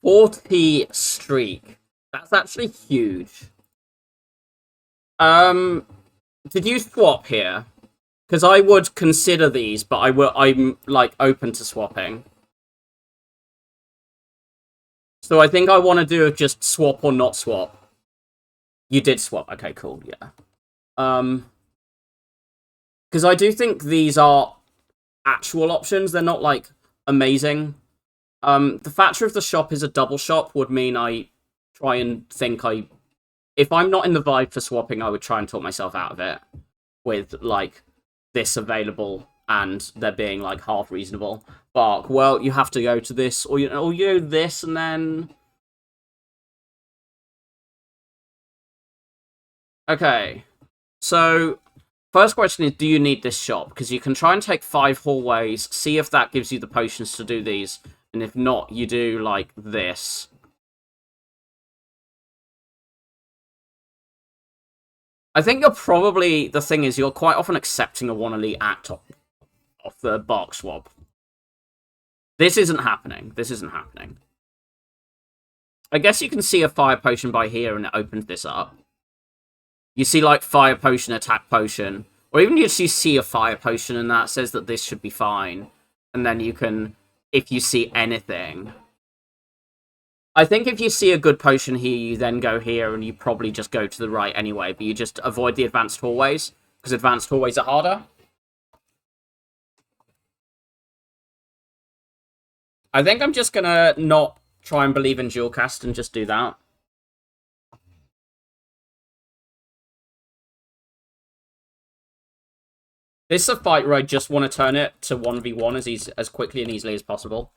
40 streak. That's actually huge. Did you swap here? Because I would consider these, but I'm like open to swapping. So I think I want to do just swap or not swap. You did swap. Okay, cool. Yeah. Because I do think these are actual options. They're not like amazing. The factor of the shop is a double shop would mean I try and think if I'm not in the vibe for swapping, I would try and talk myself out of it with like this available and there being like half reasonable. But well, you have to go to this, or you know this, and then okay. So first question is, do you need this shop? Because you can try and take 5 hallways, see if that gives you the potions to do these, and if not, you do like this. I think you're probably, the thing is, you're quite often accepting a 1 elite act off the box swap. This isn't happening. This isn't happening. I guess you can see a fire potion by here and it opens this up. You see, like, fire potion, attack potion. Or even if you see a fire potion and that says that this should be fine. And then you can, if you see anything. I think if you see a good potion here, you then go here and you probably just go to the right anyway. But you just avoid the advanced hallways. Because advanced hallways are harder. I think I'm just gonna not try and believe in dual cast and just do that. This is a fight where I just want to turn it to 1v1 as quickly and easily as possible.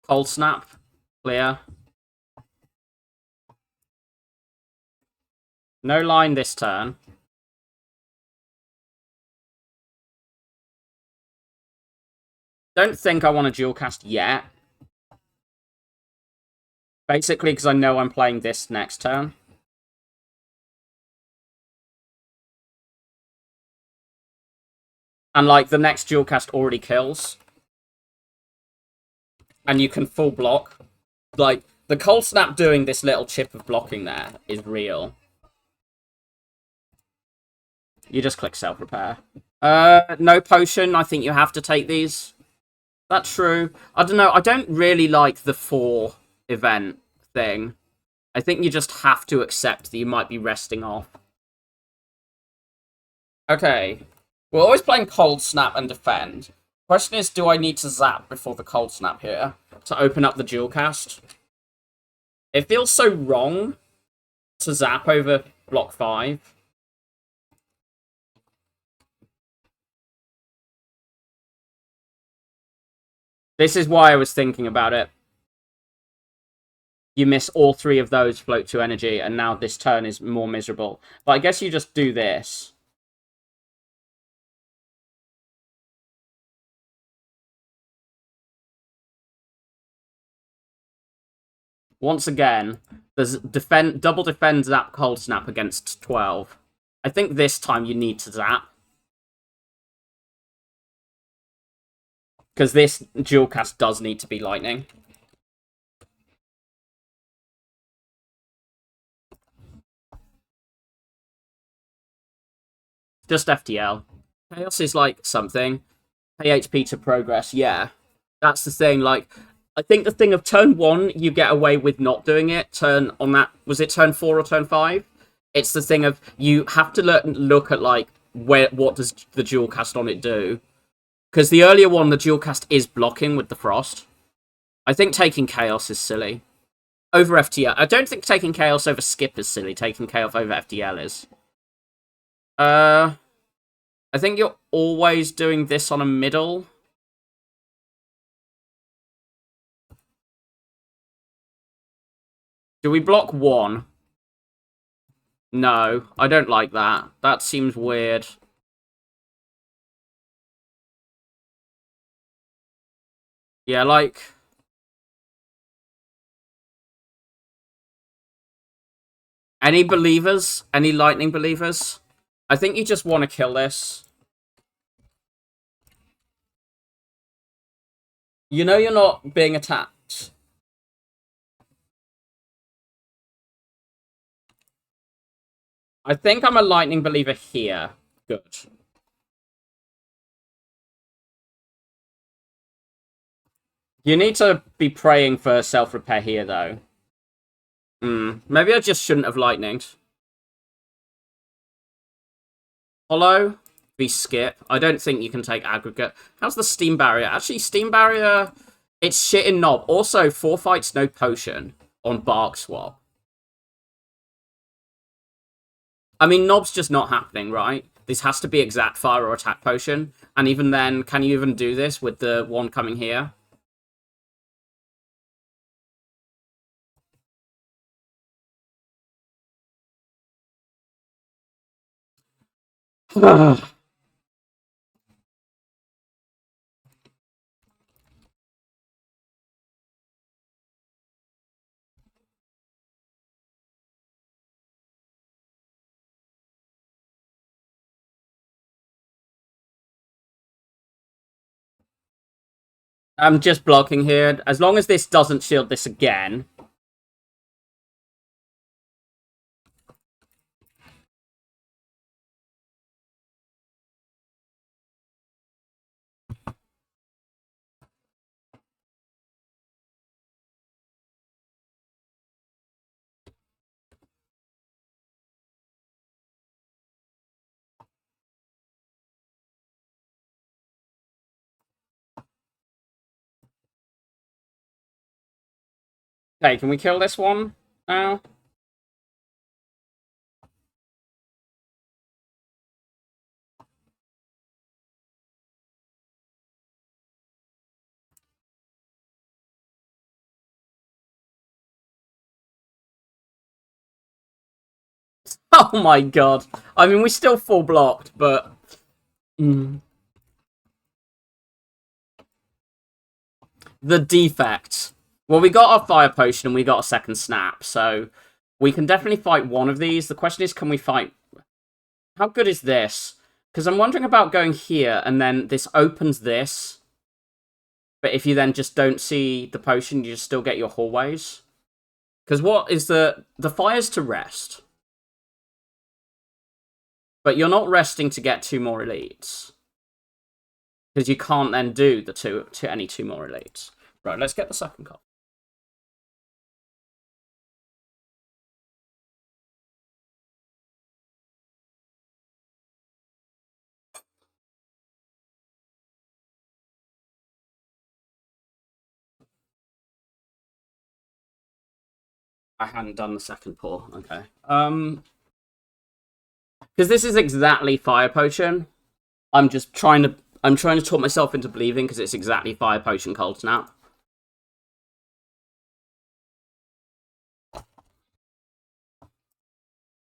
Cold snap. Clear. No line this turn. Don't think I want to dual cast yet. Basically, because I know I'm playing this next turn. And, like, the next dual cast already kills. And you can full block. Like, the cold snap doing this little chip of blocking there is real. You just click self-repair. No potion. I think you have to take these. That's true. I don't know. I don't really like the 4 event thing. I think you just have to accept that you might be resting off. Okay. We're always playing cold snap and defend. Question is, do I need to zap before the cold snap here to open up the dual cast? It feels so wrong to zap over block 5. This is why I was thinking about it. You miss all 3 of those float 2 energy, and now this turn is more miserable. But I guess you just do this. Once again, there's double defend, zap, cold snap against 12. I think this time you need to zap. Because this dual cast does need to be lightning. Just FTL. Chaos is like something. Pay HP to progress, yeah. That's the thing, like, I think the thing of turn 1, you get away with not doing it. Turn on that, was it turn 4 or turn 5? It's the thing of, you have to look at, like, what does the dual cast on it do. Because the earlier one, the dual cast is blocking with the frost. I think taking Chaos is silly. Over FTL. I don't think taking Chaos over Skip is silly. Taking Chaos over FTL is. I think you're always doing this on a middle. Do we block 1? No, I don't like that. That seems weird. Yeah, like... Any believers? Any lightning believers? I think you just want to kill this. You know you're not being attacked. I think I'm a lightning believer here. Good. You need to be praying for self-repair here, though. Maybe I just shouldn't have lightninged. Hollow, be skip. I don't think you can take aggregate. How's the steam barrier? Actually, steam barrier, it's shit in knob. Also, 4 fights, no potion on bark swap. I mean, knob's just not happening, right? This has to be exact fire or attack potion. And even then, can you even do this with the one coming here? I'm just blocking here. As long as this doesn't shield this again. Okay, can we kill this one now? Oh my god. I mean, we're still full blocked, but... The defect. Well, we got our fire potion and we got a second snap, so we can definitely fight one of these. The question is, can we fight... How good is this? Because I'm wondering about going here, and then this opens this. But if you then just don't see the potion, you just still get your hallways. Because what is the fire's to rest. But you're not resting to get 2 more elites. Because you can't then do the any 2 more elites. Right, let's get the second card. I hadn't done the second pour. Okay. Because this is exactly fire potion. I'm trying to talk myself into believing because it's exactly fire potion cold snap.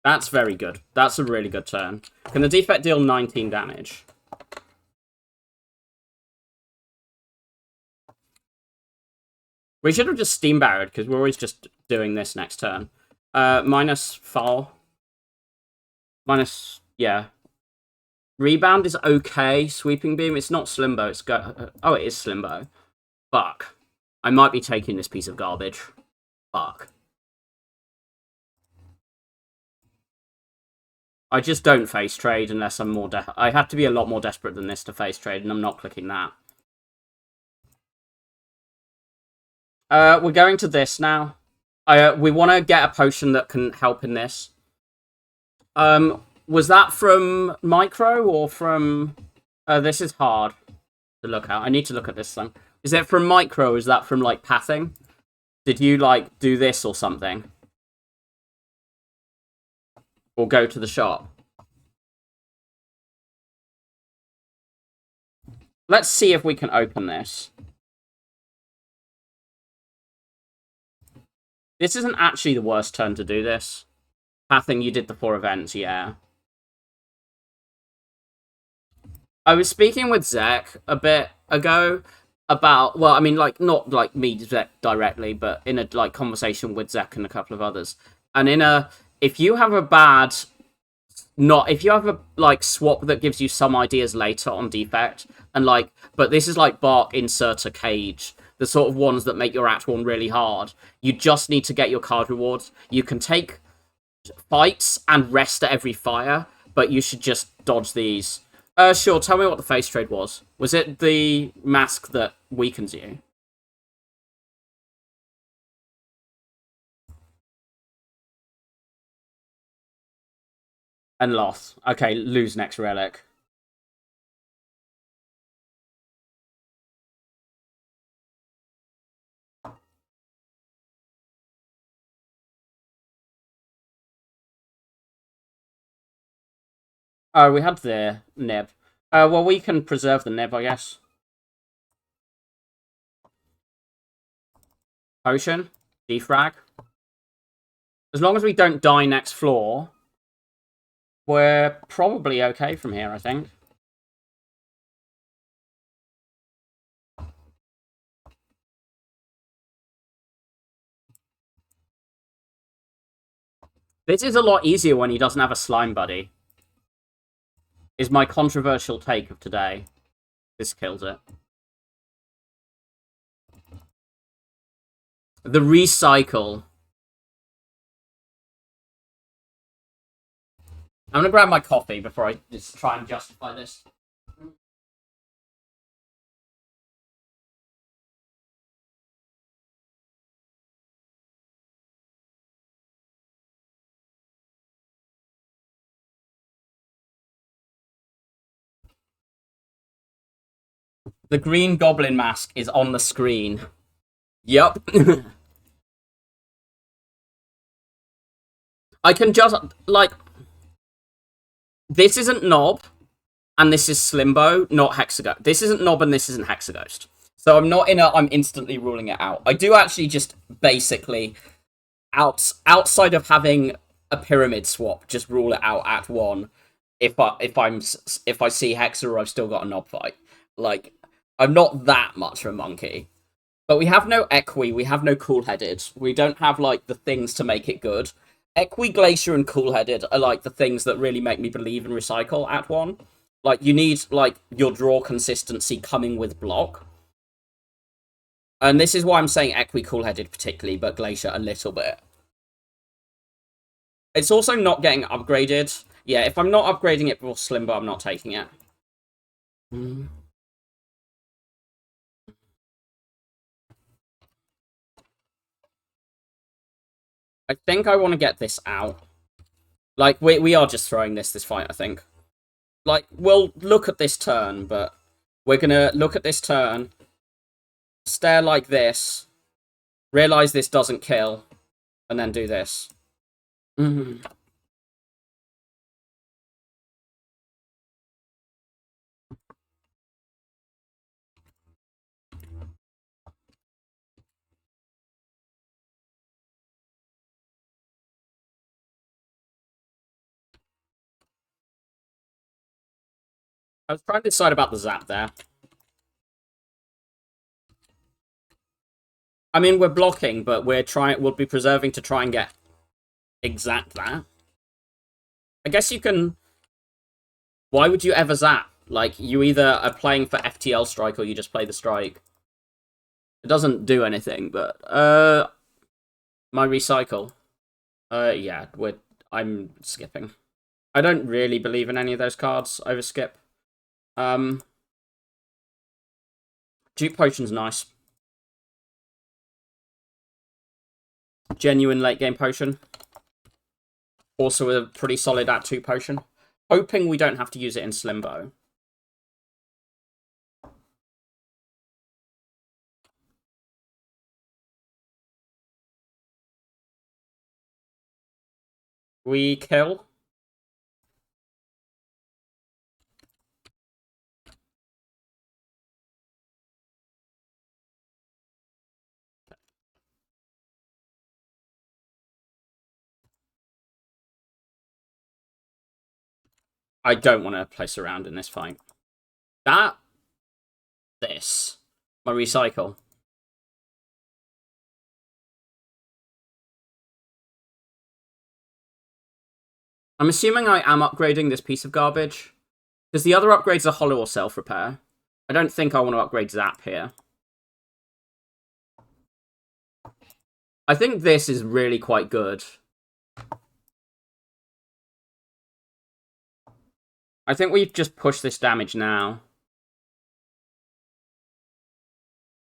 That's very good. That's a really good turn. Can the defect deal 19 damage? We should have just steam barried because we're always just doing this next turn. Minus foul. Minus, yeah. Rebound is okay. Sweeping beam, it's not Slimbo. It's oh, it is Slimbo. Fuck. I might be taking this piece of garbage. Fuck. I just don't face trade unless I'm more... I have to be a lot more desperate than this to face trade, and I'm not clicking that. We're going to this now. We want to get a potion that can help in this. Was that from Micro or from... this is hard to look at. I need to look at this thing. Is it from Micro or is that from, like, pathing? Did you, like, do this or something? Or go to the shop? Let's see if we can open this. This isn't actually the worst turn to do this. Pathing, you did the 4 events, yeah. I was speaking with Zek a bit ago about, well, I mean, like, not like me, Zek, directly, but in a, like, conversation with Zek and a couple of others. And in a, if you have a if you have a, like, swap that gives you some ideas later on defect, And like, but this is like Bark Inserter Cage, the sort of ones that make your Act 1 really hard. You just need to get your card rewards. You can take fights and rest at every fire, but you should just dodge these. Sure, tell me what the face trade was. Was it the mask that weakens you? And loss. Okay, lose next relic. Oh, we had the nib. Well, we can preserve the nib, I guess. Potion. Defrag. As long as we don't die next floor, we're probably okay from here, I think. This is a lot easier when he doesn't have a slime buddy. Is my controversial take of today. This kills it. The recycle. I'm gonna grab my coffee before I just try and justify this. The green goblin mask is on the screen. Yup. I can just, like... This isn't Knob, and this is Slimbo, not Hexaghost. This isn't Knob, and this isn't Hexaghost. So I'm not in a... I'm instantly ruling it out. I do actually just basically... outside of having a pyramid swap, just rule it out at 1 if I see Hexa or I've still got a Knob fight. Like, I'm not that much of a monkey. But we have no Equi, we have no Cool-Headed. We don't have, like, the things to make it good. Equi, Glacier, and Cool-Headed are, like, the things that really make me believe in Recycle at 1. Like, you need, like, your draw consistency coming with block. And this is why I'm saying Equi, Cool-Headed particularly, but Glacier a little bit. It's also not getting upgraded. Yeah, if I'm not upgrading it before Slimbo, I'm not taking it. I think I want to get this out. Like, we are just throwing this fight, I think. Like, we'll look at this turn, but we're gonna look at this turn, stare like this, realize this doesn't kill, and then do this. I was trying to decide about the zap there. I mean, we're blocking, but we'll be preserving to try and get exact that. I guess you can... Why would you ever zap? Like, you either are playing for FTL strike or you just play the strike. It doesn't do anything, but... My recycle. Yeah, I'm skipping. I don't really believe in any of those cards over skip. Dupe Potion's nice. Genuine late game potion. Also a pretty solid at 2 potion. Hoping we don't have to use it in Slimbo. We kill. I don't want to place around in this fight. This. My recycle. I'm assuming I am upgrading this piece of garbage. Because the other upgrades are hollow or self-repair. I don't think I want to upgrade Zap here. I think this is really quite good. I think we just push this damage now.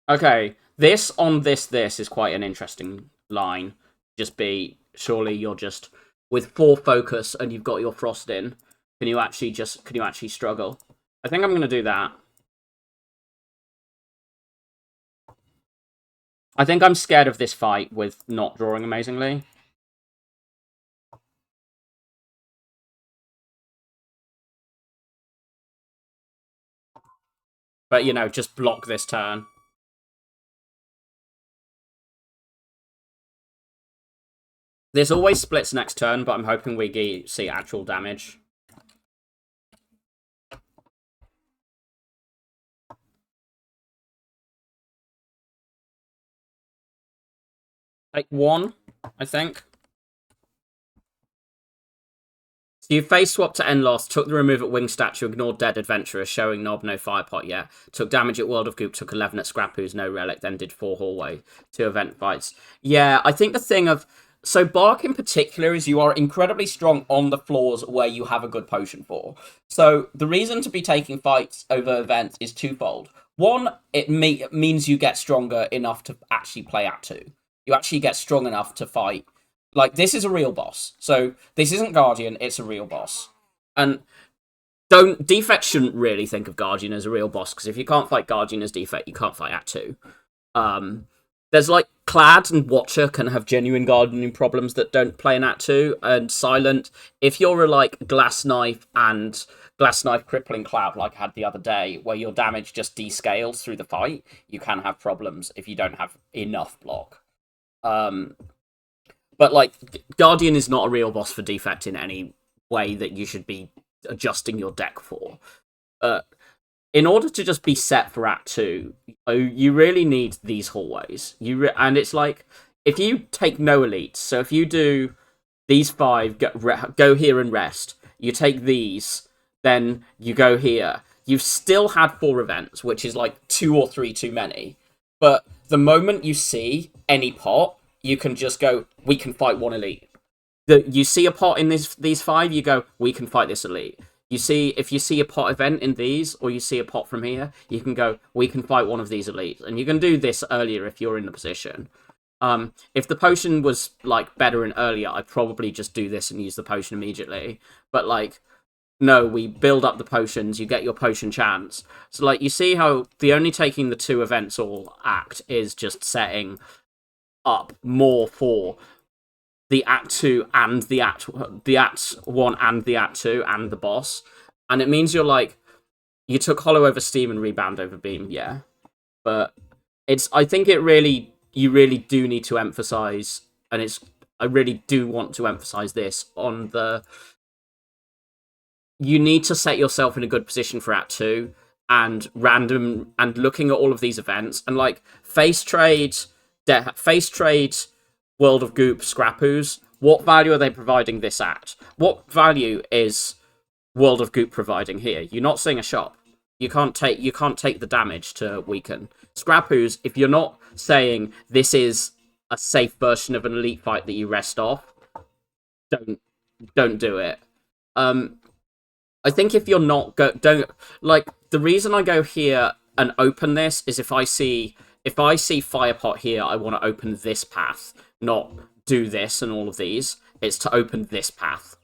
Okay, this on this is quite an interesting line. Just be, surely you're just, with 4 focus and you've got your Frost in, can you actually struggle? I think I'm going to do that. I think I'm scared of this fight with not drawing amazingly. But, you know, just block this turn. There's always splits next turn, but I'm hoping we see actual damage. Take 1, I think. So you face swap to end loss, took the remove at Wing Statue, ignored Dead Adventurer, showing Knob, no Firepot yet. Took damage at World of Goop, took 11 at Scrapoo's, no Relic, then did 4 Hallway, 2 event fights. Yeah, I think the thing of... So Bark in particular is you are incredibly strong on the floors where you have a good potion for. So the reason to be taking fights over events is twofold. One, it means you get stronger enough to actually play Act 2. You actually get strong enough to fight. Like, this is a real boss. So this isn't Guardian, it's a real boss. And Defect shouldn't really think of Guardian as a real boss, because if you can't fight Guardian as Defect, you can't fight Act 2. There's like Clad and Watcher can have genuine gardening problems that don't play in Act 2, and Silent, if you're a like Glass Knife Crippling Cloud like I had the other day, where your damage just descales through the fight, you can have problems if you don't have enough block. But like Guardian is not a real boss for Defect in any way that you should be adjusting your deck for. In order to just be set for Act 2, you really need these hallways. And it's like, if you take no elites, so if you do these 5, go here and rest, you take these, then you go here. You've still had 4 events, which is like 2 or 3 too many. But the moment you see any pot, you can just go, we can fight 1 elite. You see a pot in these 5, you go, we can fight this elite. If you see a pot event in these, or you see a pot from here, you can go, we can fight one of these elites. And you can do this earlier if you're in the position. If the potion was, like, better and earlier, I'd probably just do this and use the potion immediately. But, like, no, we build up the potions, you get your potion chance. So, like, you see how the only taking the 2 events all act is just setting up more for the Act 2 and the Act 1 and the Act 2 and the boss. And it means you're like, you took Hollow over Steam and Rebound over Beam, yeah. But I think you really do need to emphasize, and I really do want to emphasize this on you need to set yourself in a good position for Act 2 and looking at all of these events and like face trade World of Goop, Scrapoo's, what value are they providing this at? What value is World of Goop providing here? You're not seeing a shop. You can't take the damage to weaken. Scrapoo's, if you're not saying this is a safe version of an elite fight that you rest off, don't do it. I think if you're not the reason I go here and open this is if I see Firepot here, I want to open this path, not do this and all of these. It's to open this path.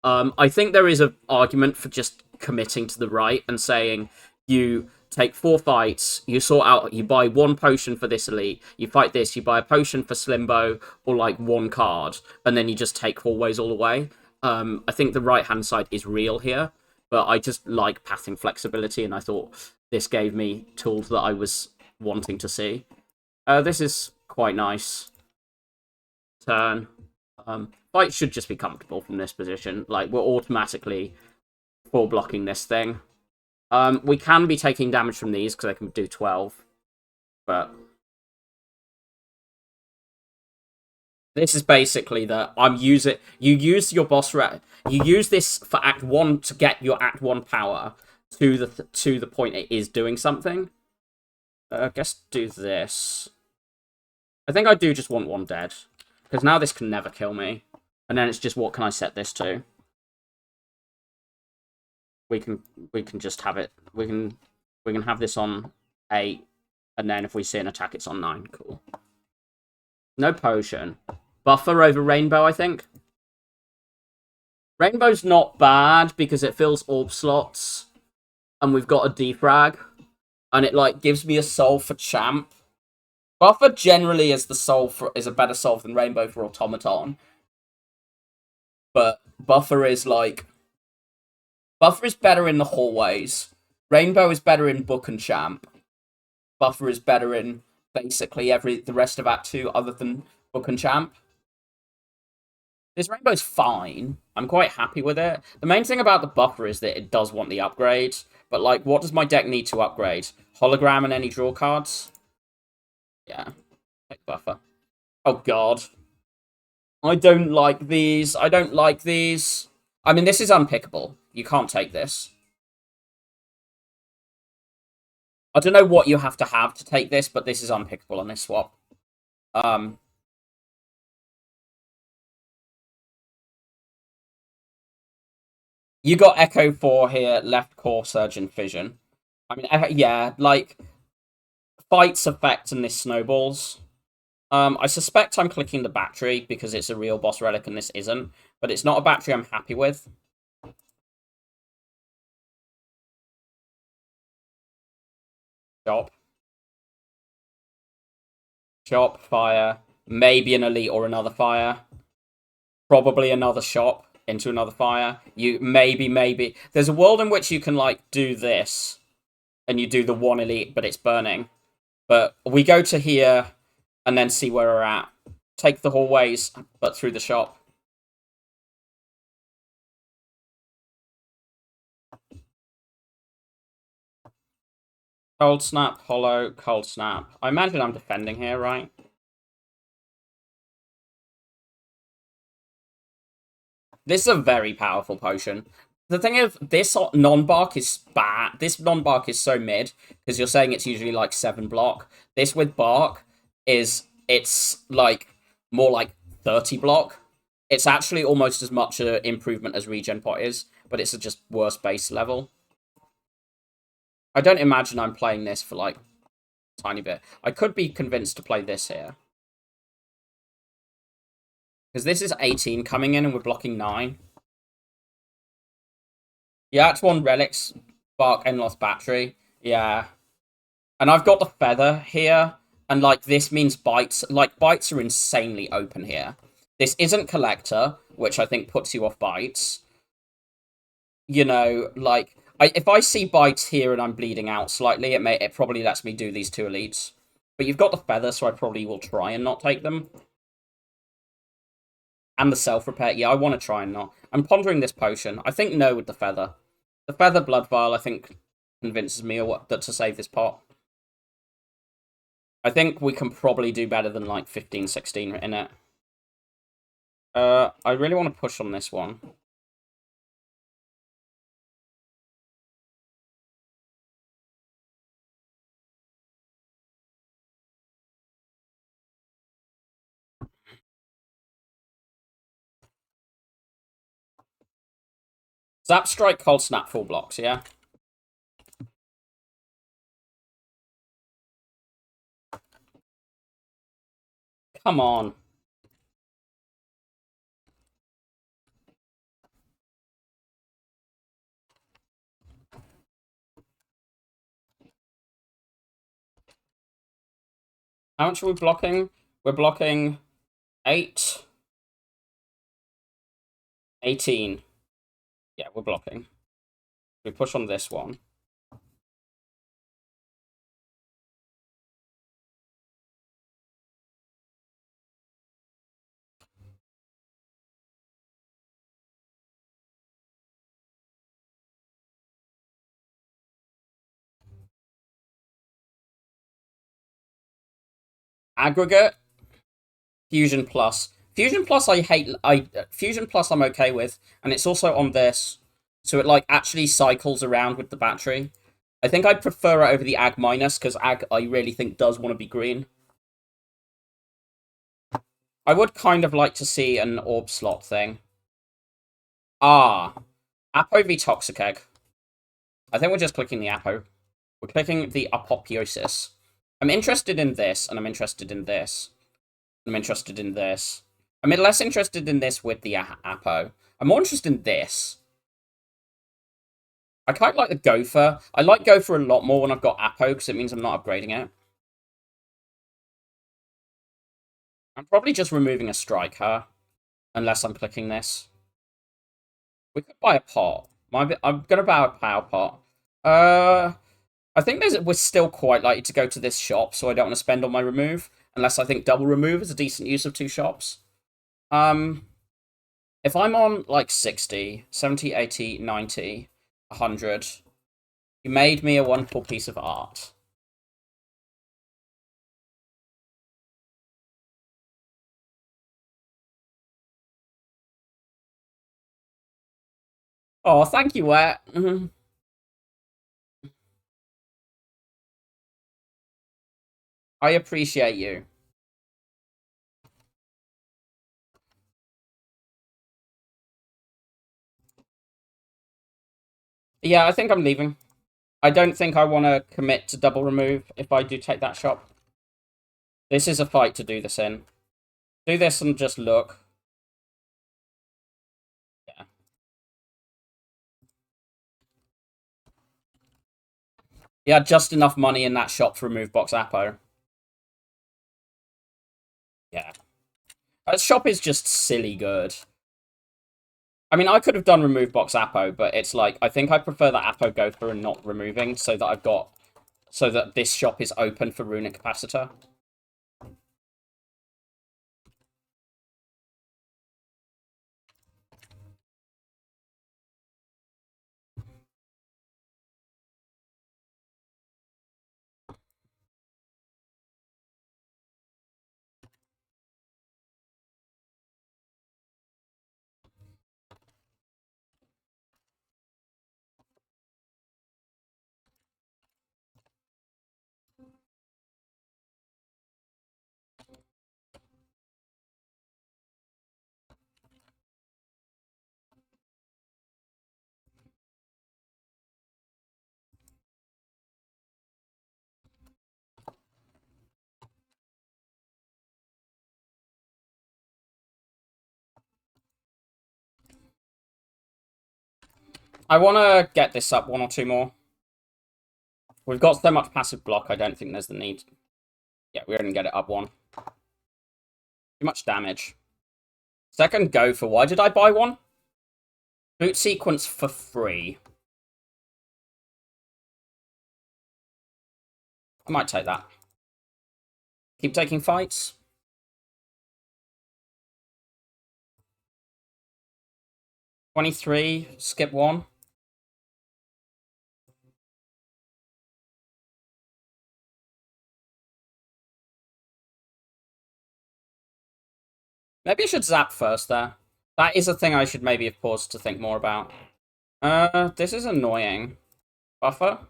I think there is an argument for just committing to the right and saying you take 4 fights, you sort out, you buy 1 potion for this elite, you fight this, you buy a potion for Slimbo, or like 1 card, and then you just take hallways all the way. I think the right-hand side is real here, but I just like pathing flexibility, and I thought this gave me tools that I was wanting to see. This is quite nice. Turn. Fight should just be comfortable from this position. Like, we're automatically blocking this thing. We can be taking damage from these, because I can do 12. But this is basically that you use your boss you use this for Act 1 to get your Act 1 power. to the point it is doing something. I guess do this. I think I do just want one dead. Because now this can never kill me. And then it's just, what can I set this to? We can just have it. We can have this on 8. And then if we see an attack, it's on 9. Cool. No potion. Buffer over Rainbow, I think. Rainbow's not bad because it fills orb slots. And we've got a defrag. And it, like, gives me a soul for champ. Buffer generally is a better solve than Rainbow for Automaton. But Buffer is better in the hallways. Rainbow is better in Book and Champ. Buffer is better in basically the rest of Act 2 other than Book and Champ. This Rainbow's fine. I'm quite happy with it. The main thing about the Buffer is that it does want the upgrade. But, like, what does my deck need to upgrade? Hologram and any draw cards? Yeah. Take Buffer. Oh, God. I don't like these. I don't like these. I mean, this is unpickable. You can't take this. I don't know what you have to take this, but this is unpickable on this swap. You got Echo 4 here, left core, surge, and fission. I mean, yeah, like, fights effect and this snowballs. I suspect I'm clicking the battery because it's a real boss relic and this isn't, but it's not a battery I'm happy with. Chop. Chop, fire. Maybe an elite or another fire. Probably another shop into another fire. Maybe. There's a world in which you can, like, do this. And you do the one elite, but it's burning. But we go to here and then see where we're at. Take the hallways, but through the shop. Cold snap, hollow, cold snap. I imagine I'm defending here, right? This is a very powerful potion. The thing is, this non-bark is bad. This non-bark is so mid, because you're saying it's usually like 7 block. This with bark it's like more like 30 block. It's actually almost as much an improvement as regen pot is, but it's a just worse base level. I don't imagine I'm playing this for like a tiny bit. I could be convinced to play this here. Because this is 18 coming in and we're blocking 9. Yeah, Act 1 relics, bark, Enloth battery. Yeah. And I've got the feather here. And, like, this means bites. Like, bites are insanely open here. This isn't collector, which I think puts you off bites. You know, like, if I see bites here and I'm bleeding out slightly, it probably lets me do these 2 elites. But you've got the feather, so I probably will try and not take them. And the self-repair. Yeah, I want to try and not. I'm pondering this potion. I think no with the feather. The feather blood vial, I think, convinces me to save this pot. I think we can probably do better than, like, 15, 16 in it. I really want to push on this one. Zap, strike, cold snap, full blocks, yeah? Come on. How much are we blocking? We're blocking 8. 18. Yeah, we're blocking. We push on this one. Aggregate. Fusion Plus. Fusion Plus I hate. Fusion Plus I'm okay with. And it's also on this. So it, like, actually cycles around with the battery. I think I'd prefer it over the Ag Minus, because Ag, I really think, does want to be green. I would kind of like to see an orb slot thing. Ah. Apo v Toxic Egg. I think we're just clicking the Apo. We're clicking the Apotheosis. I'm interested in this, and I'm interested in this. I'm interested in this. I'm less interested in this with the Apo. I'm more interested in this. I quite like the Gopher. I like Gopher a lot more when I've got Apo, because it means I'm not upgrading it. I'm probably just removing a Striker, unless I'm clicking this. We could buy a pot. I'm going to buy a power pot. I think we're still quite likely to go to this shop, so I don't want to spend on my remove, unless I think double remove is a decent use of two shops. If I'm on, like, 60, 70, 80, 90, 100, you made me a wonderful piece of art. Oh, thank you, Wet. I appreciate you. Yeah, I think I'm leaving. I don't think I want to commit to double remove if I do take that shop. This is a fight to do this in. Do this and just look. Yeah. Yeah, just enough money in that shop to remove Box Apo. Yeah. That shop is just silly good. I mean, I could have done remove Box Apo, but it's like, I think I prefer that Apo go through and not removing, so that I've got... So that this shop is open for Runic Capacitor. I want to get this up one or two more. We've got so much passive block, I don't think there's the need. Yeah, we're going to get it up one. Too much damage. Second go for why did I buy one? Boot sequence for free. I might take that. Keep taking fights. $23, skip one. Maybe I should zap first there. That is a thing I should maybe have paused to think more about. This is annoying. Buffer?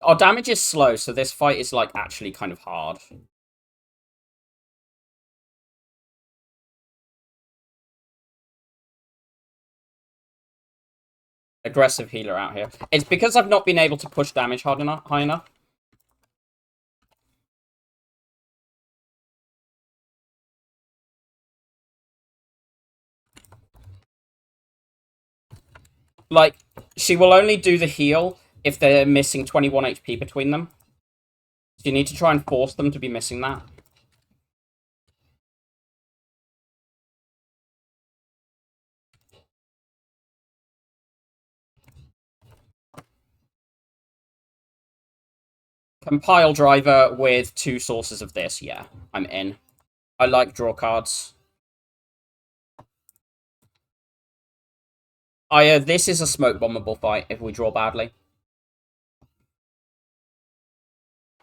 Our damage is slow, so this fight is, like, actually kind of hard. Aggressive healer out here. It's because I've not been able to push damage high enough. Like, she will only do the heal if they're missing 21 HP between them. So you need to try and force them to be missing that. Compile driver with 2 sources of this. Yeah, I'm in. I like draw cards. This is a smoke bombable fight if we draw badly.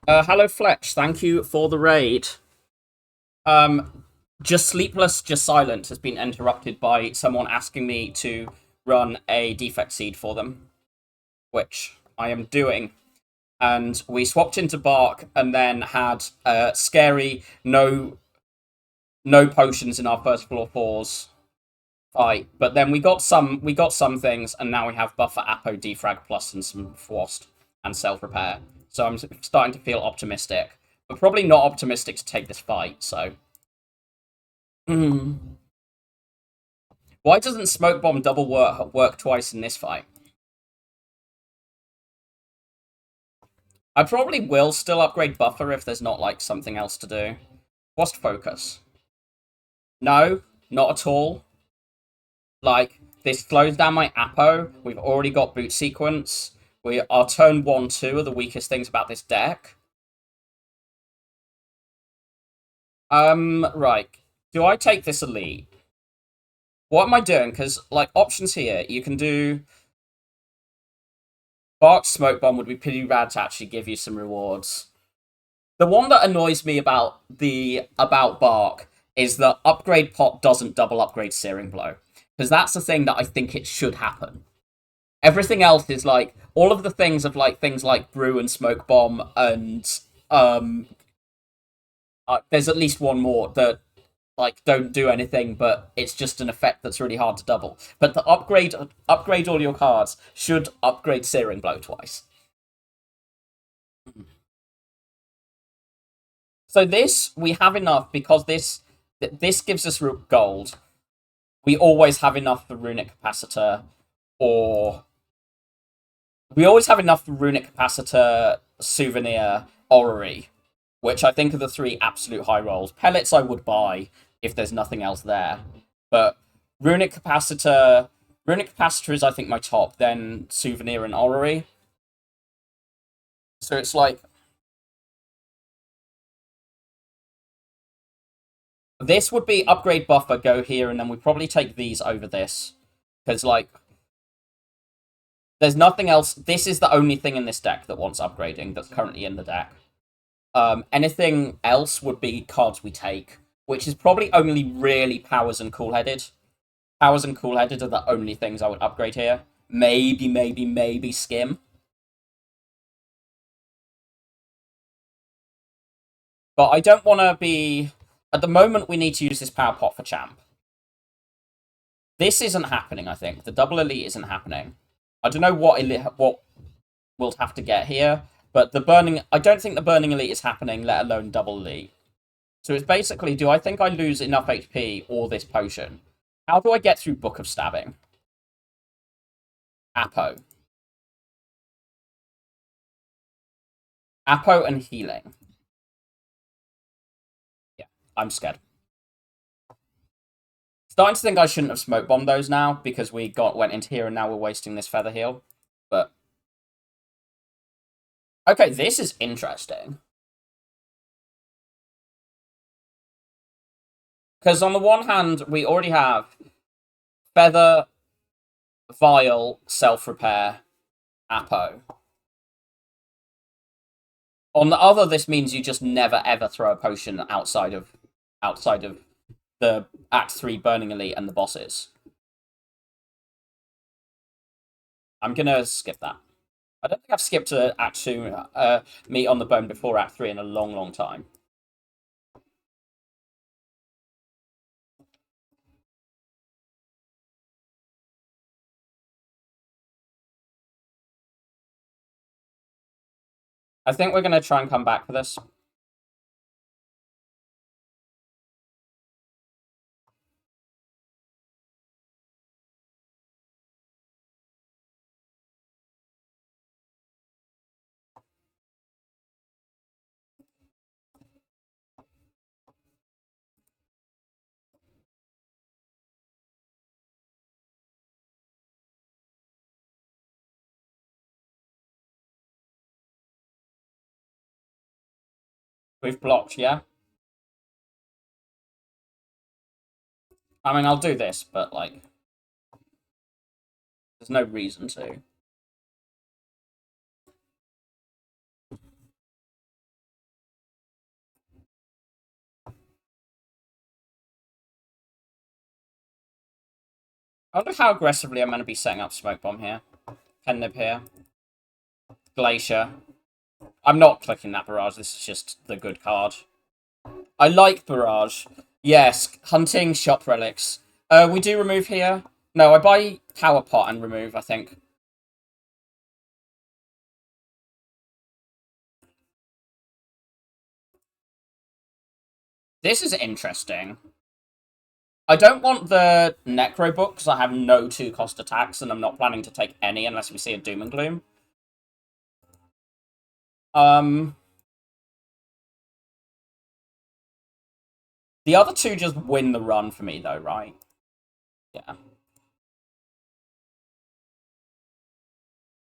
Hello Fletch, thank you for the raid. Just Sleepless, Just Silent has been interrupted by someone asking me to run a defect seed for them, which I am doing. And we swapped into Bark and then had scary no potions in our first floor fours fight. But then we got some things, and now we have buffer Apo defrag plus and some Fwost and self repair. So I'm starting to feel optimistic, but probably not optimistic to take this fight. So. Why doesn't Smoke Bomb double work twice in this fight? I probably will still upgrade Buffer if there's not, like, something else to do. What's Focus? No, not at all. Like, this slows down my Apo. We've already got Boot Sequence. Our turn 1-2 are the weakest things about this deck. Right. Do I take this Elite? What am I doing? Because, like, options here, you can do... Bark Smoke Bomb would be pretty rad to actually give you some rewards. The one that annoys me about Bark is that upgrade pot doesn't double upgrade Searing Blow. Because that's the thing that I think it should happen. Everything else is like all of the things of like things like Brew and Smoke Bomb and there's at least one more that like don't do anything, but it's just an effect that's really hard to double. But the upgrade all your cards should upgrade Searing Blow twice. So this we have enough because this gives us gold. We always have enough for Runic Capacitor, or we always have enough for Runic Capacitor, Souvenir, Orrery, which I think are the three absolute high rolls. Pellets I would buy if there's nothing else there, but Runic Capacitor is I think my top, then Souvenir and Orrery. So it's like this would be upgrade Buffer, go here, and then we probably take these over this. Because, like, there's nothing else. This is the only thing in this deck that wants upgrading that's currently in the deck. Anything else would be cards we take, which is probably only really Powers and Cool-Headed. Powers and Cool-Headed are the only things I would upgrade here. Maybe Skim. But I don't want to be... At the moment, we need to use this power pot for champ. This isn't happening, I think. The double elite isn't happening. I don't know what we'll have to get here, but the burning... I don't think the burning elite is happening, let alone double elite. So it's basically, do I think I lose enough HP or this potion? How do I get through Book of Stabbing? Apo. Apo and healing. Yeah, I'm scared. Starting to think I shouldn't have smoke bombed those now because we went into here and now we're wasting this feather heal. But okay, this is interesting. Because on the one hand, we already have feather, vial, self-repair, Apo. On the other, this means you just never ever throw a potion outside of the Act 3 Burning Elite and the bosses. I'm gonna skip that. I don't think I've skipped Act 2 Meat on the Bone before Act 3 in a long time. I think we're gonna try and come back for this. We've blocked, yeah? I mean, I'll do this, but, like... There's no reason to. I wonder how aggressively I'm going to be setting up Smoke Bomb here. Pen Nib here. Glacier. I'm not clicking that Barrage, this is just the good card. I like Barrage. Yes, hunting shop relics. We do remove here. No, I buy Power Pot and remove, I think. This is interesting. I don't want the Necro book because I have no 2-cost attacks and I'm not planning to take any unless we see a Doom and Gloom. The other two just win the run for me though, right? Yeah.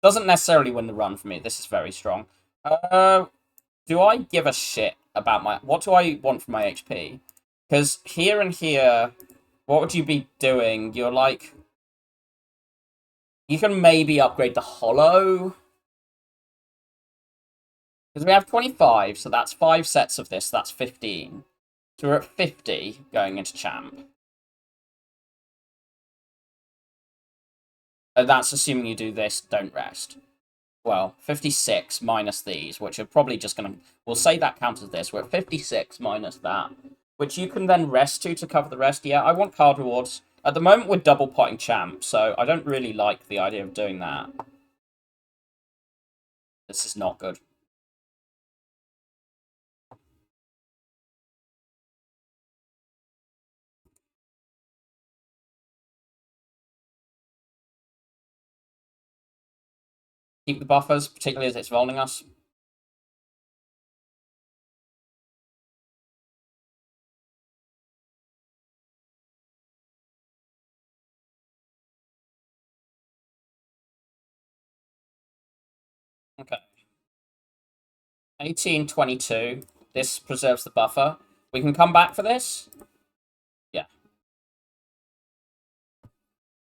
Doesn't necessarily win the run for me. This is very strong. Do I give a shit about my... What do I want for my HP? Because here and here, what would you be doing? You're like... You can maybe upgrade the Hollow. Because we have 25, so that's 5 sets of this. That's 15. So we're at 50 going into Champ. That's assuming you do this, don't rest. Well, 56 minus these, which are probably just going to... We'll say that counts as this. We're at 56 minus that, which you can then rest to cover the rest. Yeah, I want card rewards. At the moment, we're double potting Champ, so I don't really like the idea of doing that. This is not good. Keep the buffers, particularly as it's rolling us. Okay. 1822. This preserves the buffer. We can come back for this? Yeah.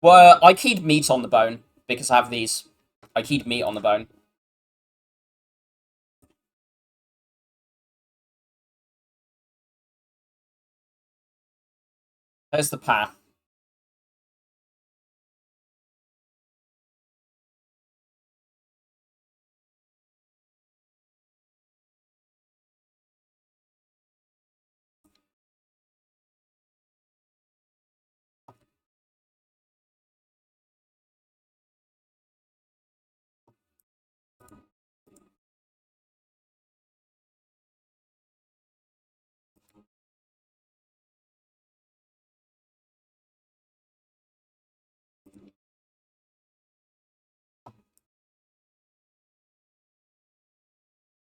Well, I keyed meat on the bone because I have these. I keyed meat on the bone. There's the path.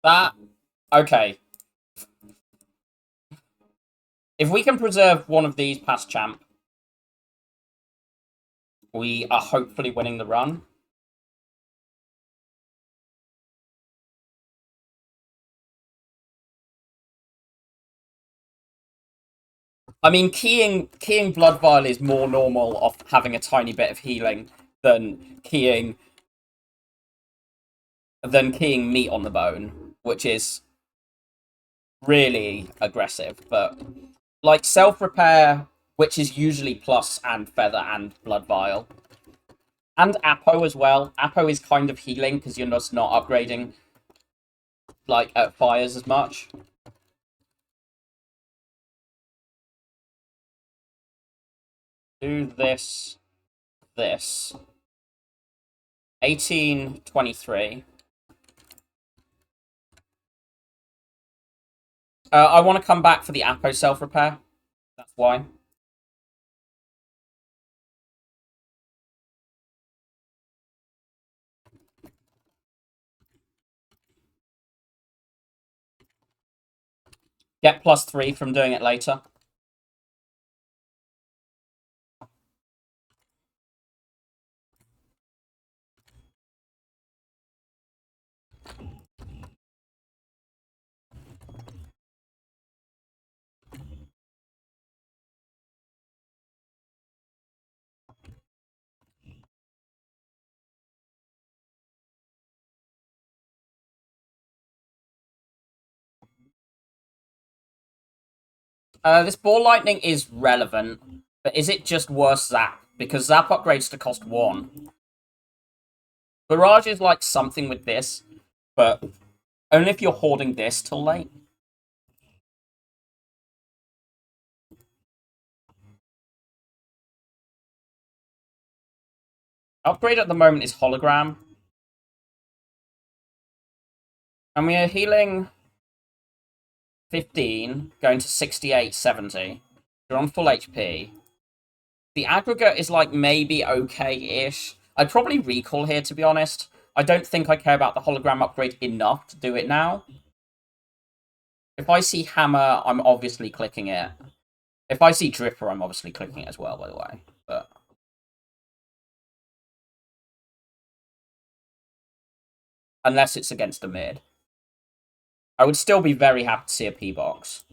That... Okay. If we can preserve one of these past Champ, we are hopefully winning the run. I mean, keying Blood Vial is more normal off having a tiny bit of healing than keying meat on the bone, which is really aggressive. But like self-repair, which is usually plus and feather and Blood Vial. And Apo as well. Apo is kind of healing because you're just not upgrading like at fires as much. Do this. 1823. I want to come back for the Apo self-repair. That's why. Get +3 from doing it later. This ball lightning is relevant, but is it just worse zap? Because zap upgrades to cost 1. Barrage is like something with this, but only if you're hoarding this till late. Upgrade at the moment is hologram. And we are healing 15, going to 68, 70. You're on full HP. The aggregate is like maybe okay-ish. I'd probably recall here, to be honest. I don't think I care about the hologram upgrade enough to do it now. If I see hammer, I'm obviously clicking it. If I see dripper, I'm obviously clicking it as well, by the way. But unless it's against a mid. I would still be very happy to see a P-box.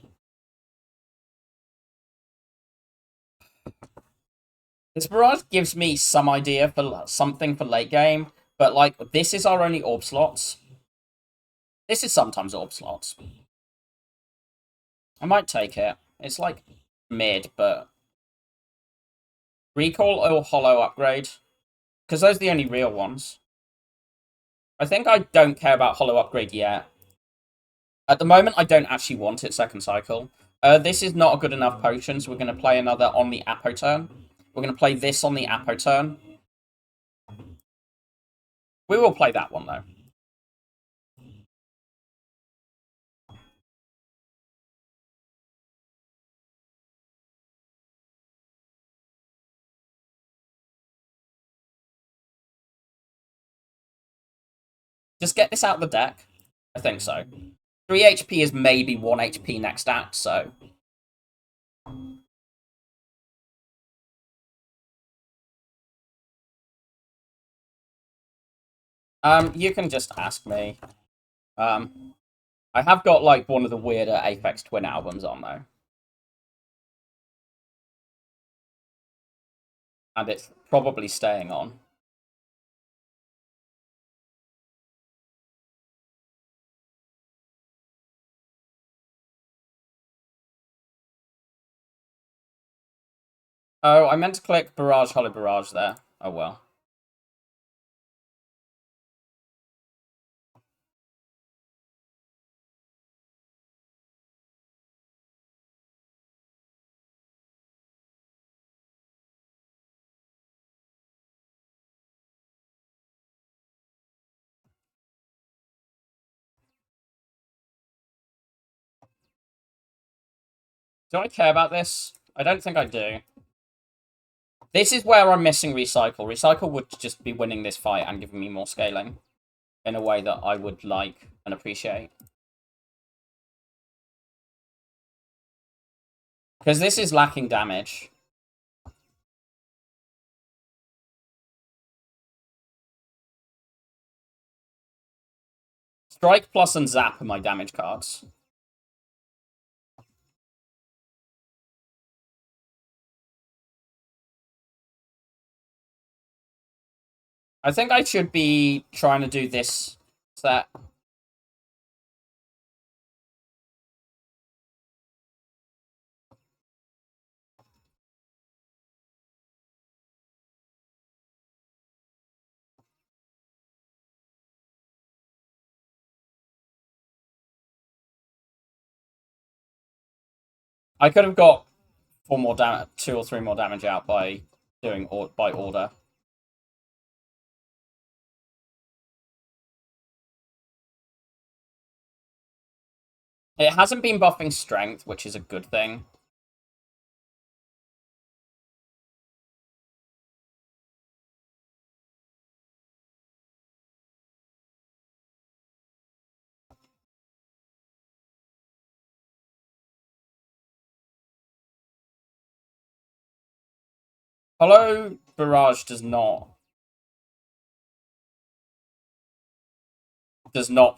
This barrage gives me some idea for something for late game, but like, this is our only orb slots. This is sometimes orb slots. I might take it. It's like mid, but recall or hollow upgrade, because those are the only real ones. I think I don't care about hollow upgrade yet. At the moment, I don't actually want it second cycle. This is not a good enough potion, so we're going to play another on the Apo turn. We're going to play this on the Apo turn. We will play that one, though. Just get this out of the deck. I think so. 3 HP is maybe 1 HP next act, so... You can just ask me. I have got, like, one of the weirder Apex Twin albums on, though. And it's probably staying on. Oh, I meant to click Barrage, Hollow Barrage there. Oh, well. Do I care about this? I don't think I do. This is where I'm missing Recycle. Recycle would just be winning this fight and giving me more scaling in a way that I would like and appreciate. Because this is lacking damage. Strike Plus and Zap are my damage cards. I think I should be trying to do this set. I could have got 2 or 3 more damage out by doing by order. It hasn't been buffing strength, which is a good thing. Hollow Barrage does not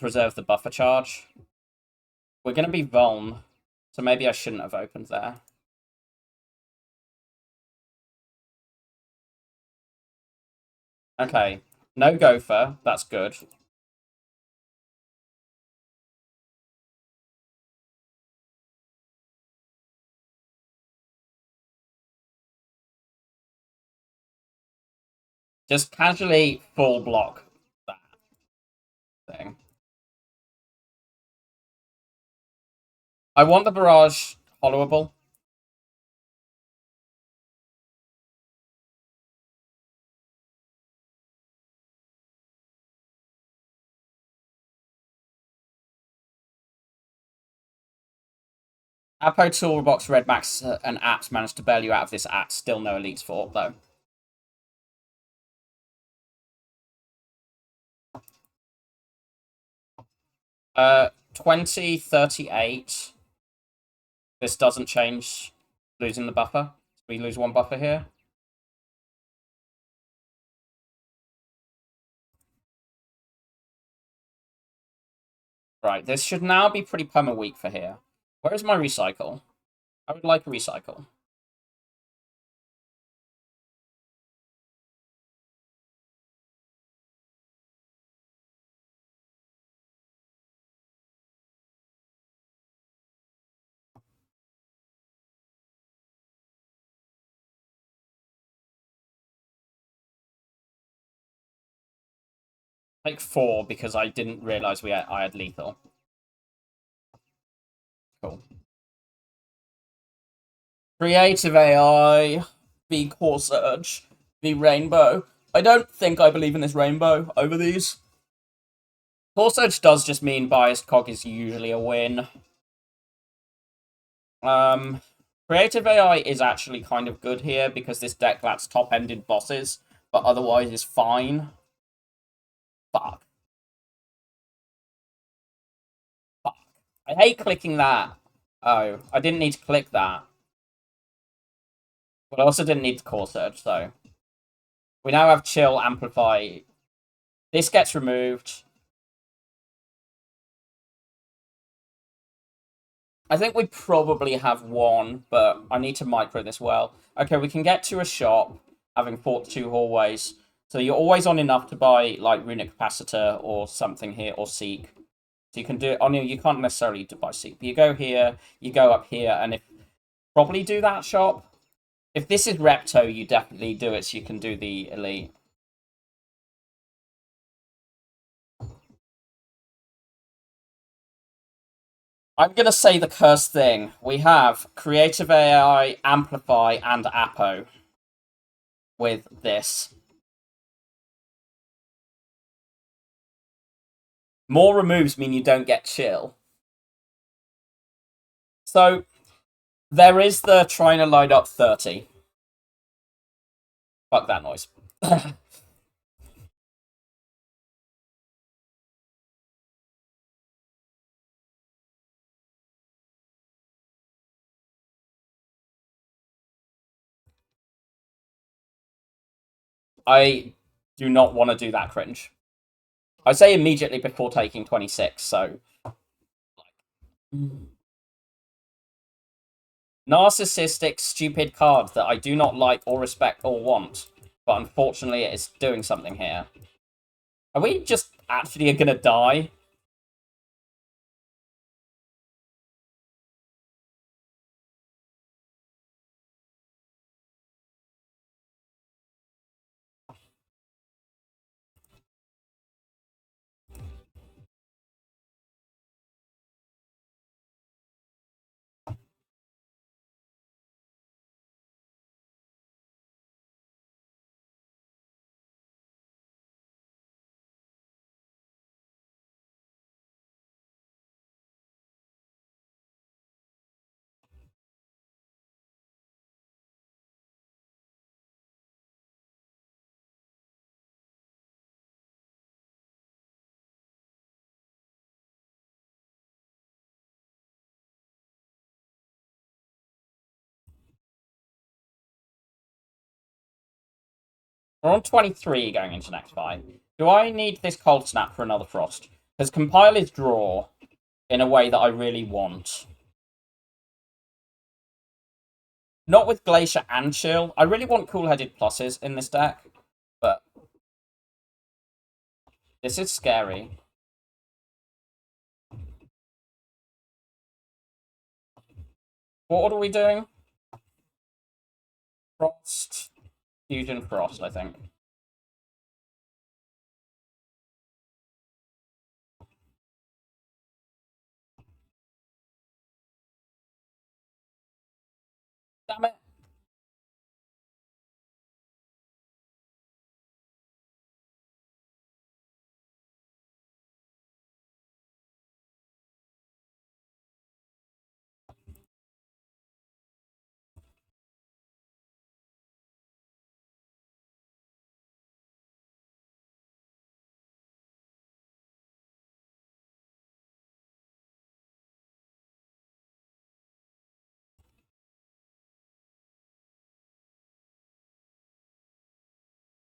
preserve the buffer charge. We're going to be vuln, so maybe I shouldn't have opened there. Okay, no Gopher, that's good. Just casually full block that thing. I want the barrage hollowable. Apo Toolbox, Red Max, and Apps managed to bail you out of this act. Still no elites for though. 2038. This doesn't change losing the buffer. We lose one buffer here. Right, this should now be pretty perma weak for here. Where is my recycle? I would like a recycle. Take 4 because I didn't realize I had lethal. Cool. Creative AI, the Core Surge, the Rainbow. I don't think I believe in this Rainbow over these. Core Surge does just mean biased cog is usually a win. Creative AI is actually kind of good here because this deck lacks top-ended bosses, but otherwise is fine. Fuck. Fuck. I hate clicking that. Oh, I didn't need to click that. But I also didn't need the Core Surge, so. We now have Chill, Amplify. This gets removed. I think we probably have one, but I need to micro this well. Okay, we can get to a shop, having fought 2 hallways. So you're always on enough to buy, like, Runic Capacitor or something here, or Seek. So you can do it on you can't necessarily buy Seek, but you go here, you go up here, and if probably do that shop. If this is Repto, you definitely do it so you can do the elite. I'm gonna say the cursed thing. We have Creative AI, Amplify, and Apo with this. More removes mean you don't get chill. So there is the trying to light up 30. Fuck that noise. I do not want to do that cringe. I say immediately before taking 26, so. Narcissistic, stupid card that I do not like or respect or want, but unfortunately it is doing something here. Are we just actually gonna die? We're on 23 going into next fight. Do I need this Cold Snap for another Frost? Because Compile is draw in a way that I really want. Not with Glacier and Chill. I really want Cool-Headed Pluses in this deck, but this is scary. What are we doing? Frost. Fusion Frost, I think. Damn it.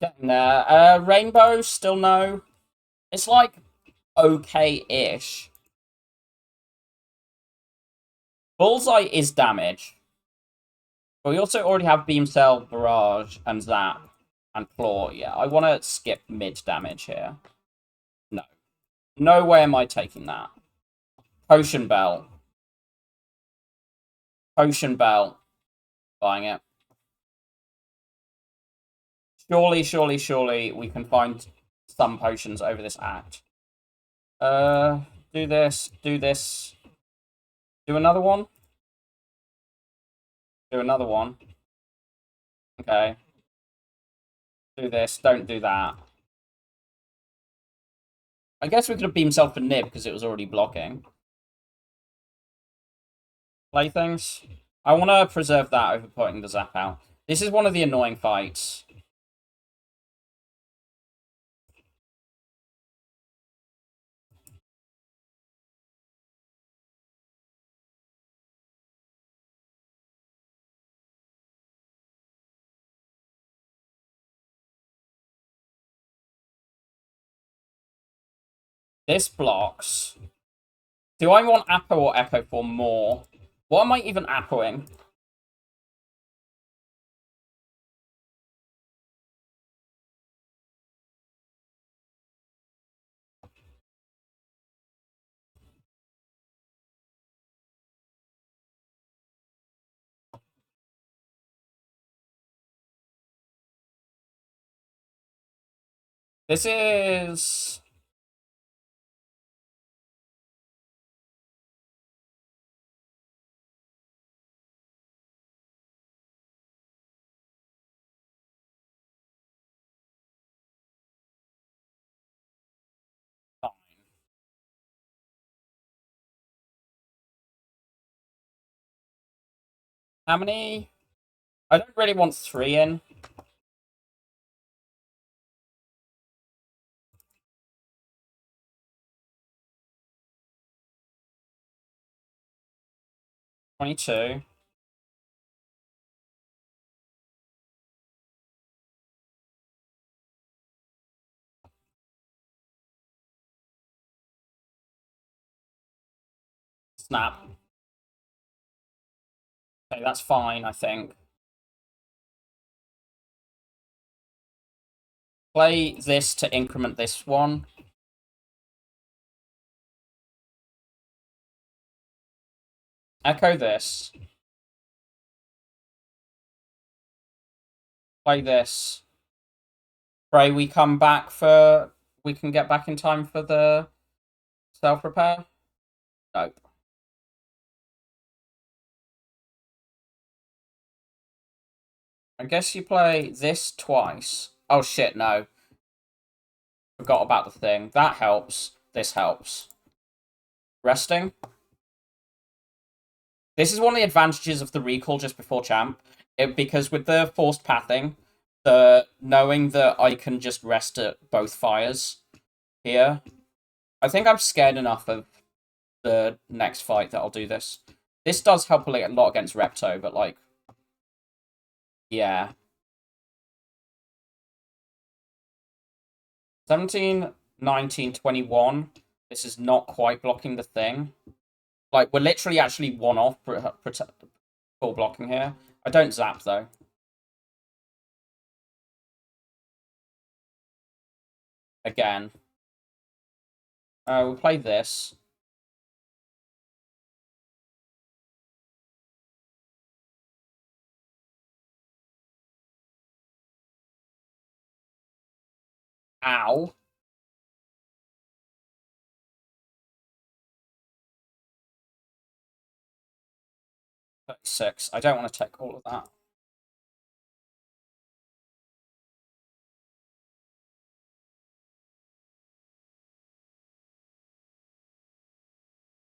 Getting there. Rainbow, still no. It's like okay-ish. Bullseye is damage. But we also already have Beam Cell, Barrage, and Zap, and Claw. Yeah, I want to skip mid damage here. No. No way am I taking that. Potion Belt. Potion Belt. Buying it. Surely, surely, surely we can find some potions over this act. Do this, do this. Do another one? Do another one. Okay. Do this, don't do that. I guess we could have beamed self for Nib because it was already blocking. Playthings. I want to preserve that over putting the Zap out. This is one of the annoying fights. This blocks. Do I want Apo or Echo for more? What am I even Apoing? This is... How many? I don't really want 3 in. $22. Snap. Okay, that's fine, I think. Play this to increment this one. Echo this. Play this. Pray we come back for... We can get back in time for the self-repair? Nope. I guess you play this twice. Oh shit, no. Forgot about the thing. That helps. This helps. Resting. This is one of the advantages of the recall just before champ. Because with the forced pathing, the knowing that I can just rest at both fires here, I think I'm scared enough of the next fight that I'll do this. This does help a lot against Repto, but like, yeah. 17, 19, 21. This is not quite blocking the thing. Like, we're literally actually one off full blocking here. I don't zap, though. Again. We'll play this. Ow. 36. I don't want to take all of that.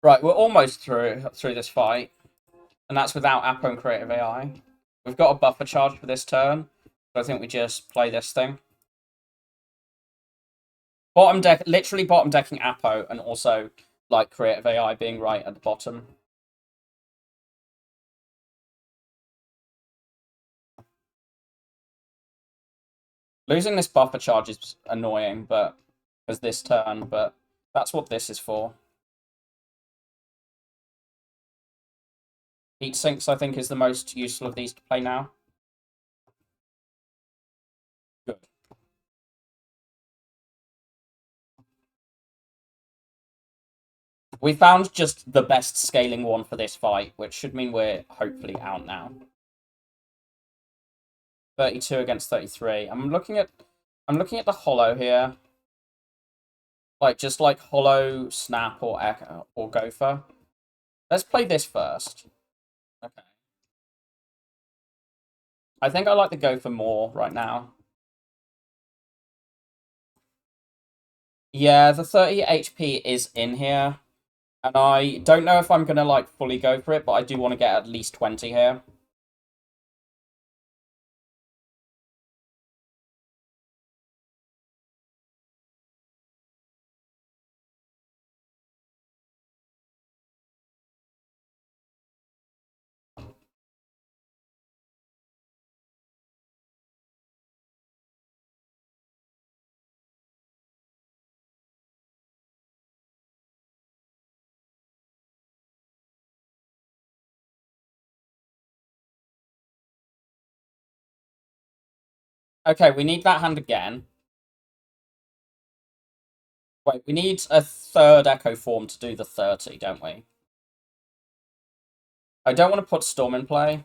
Right, we're almost through this fight, and that's without Apo and Creative AI. We've got a buffer charge for this turn, so I think we just play this thing. Bottom deck, literally bottom decking Apo, and also like Creative AI being right at the bottom. Losing this buffer charge is annoying, but as this turn, but that's what this is for. Heat sinks, I think, is the most useful of these to play now. Good. We found just the best scaling one for this fight, which should mean we're hopefully out now. 32 against 33. I'm looking at the hollow here. Like just like hollow, snap, or echo, or gopher. Let's play this first. Okay. I think I like the gopher more right now. Yeah, the 30 HP is in here. And I don't know if I'm gonna like fully go for it, but I do want to get at least 20 here. Okay, we need that hand again. Wait, we need a third Echo form to do the 30, don't we? I don't want to put Storm in play.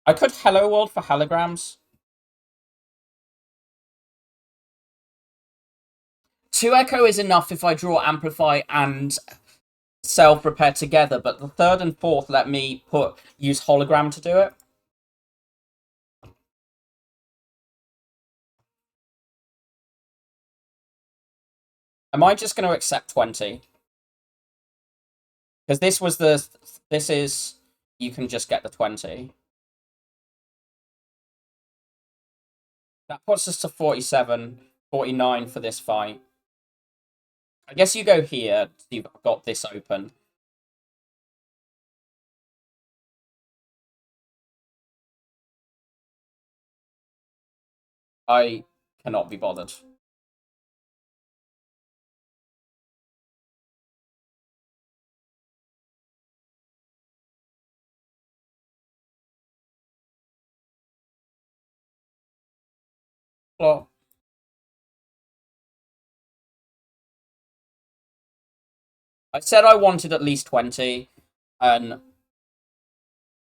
I could Hello World for holograms. 2 Echo is enough if I draw Amplify and Self-Repair together, but the third and fourth let me use Hologram to do it. Am I just going to accept 20? Because this is, you can just get the 20. That puts us to 47, 49 for this fight. I guess you go here, so you've got this open. I cannot be bothered. Well, I said I wanted at least 20, and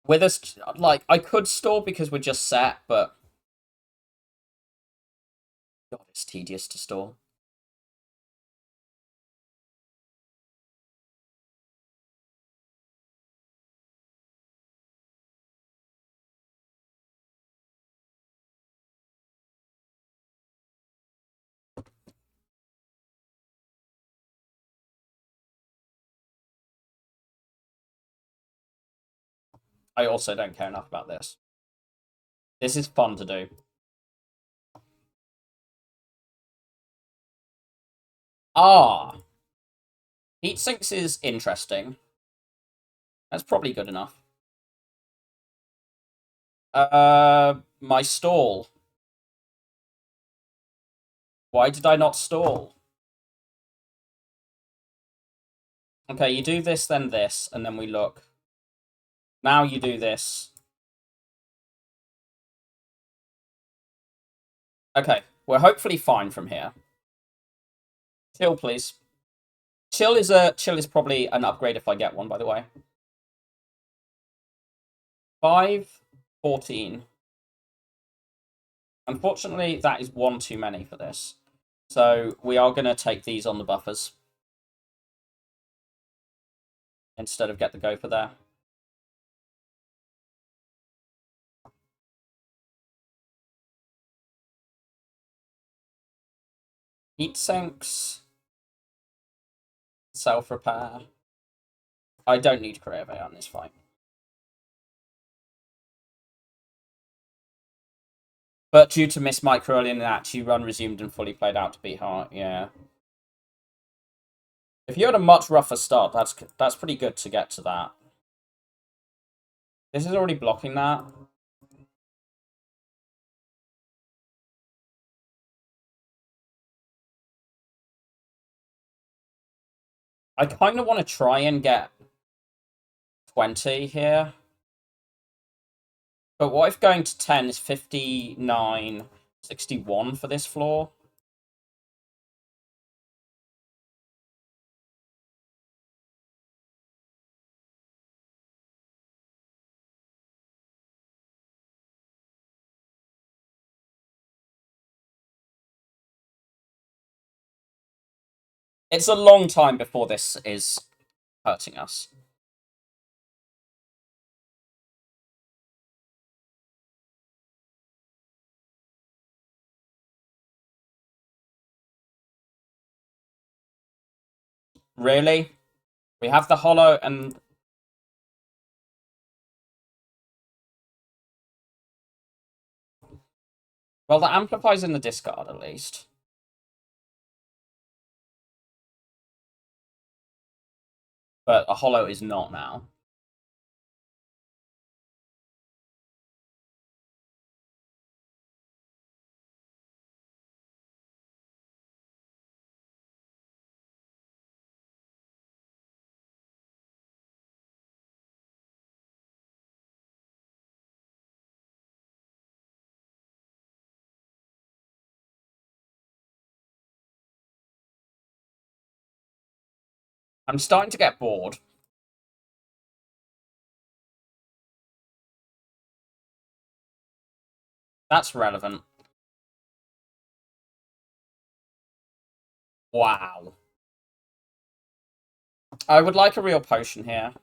with us, like, I could store because we're just set, but God, it's tedious to store. I also don't care enough about this. This is fun to do. Ah! Heat sinks is interesting. That's probably good enough. My stall. Why did I not stall? Okay, you do this, then this, and then we look. Now you do this. Okay, we're hopefully fine from here. Chill, please. Chill is probably an upgrade if I get one, by the way. 5, 14. Unfortunately, that is one too many for this. So we are going to take these on the buffers instead of get the gopher there. Heat sinks. Self-repair. I don't need Create on this fight. But due to miss micro early in the match, you run resumed and fully played out to beat Heart. Yeah. If you had a much rougher start, that's pretty good to get to that. This is already blocking that. I kind of want to try and get 20 here. But what if going to 10 is 59, 61 for this floor? It's a long time before this is hurting us. Really? We have the hollow and... Well, the amplifier's in the discard, at least. But a hollow is not now. I'm starting to get bored. That's relevant. Wow. I would like a real potion here.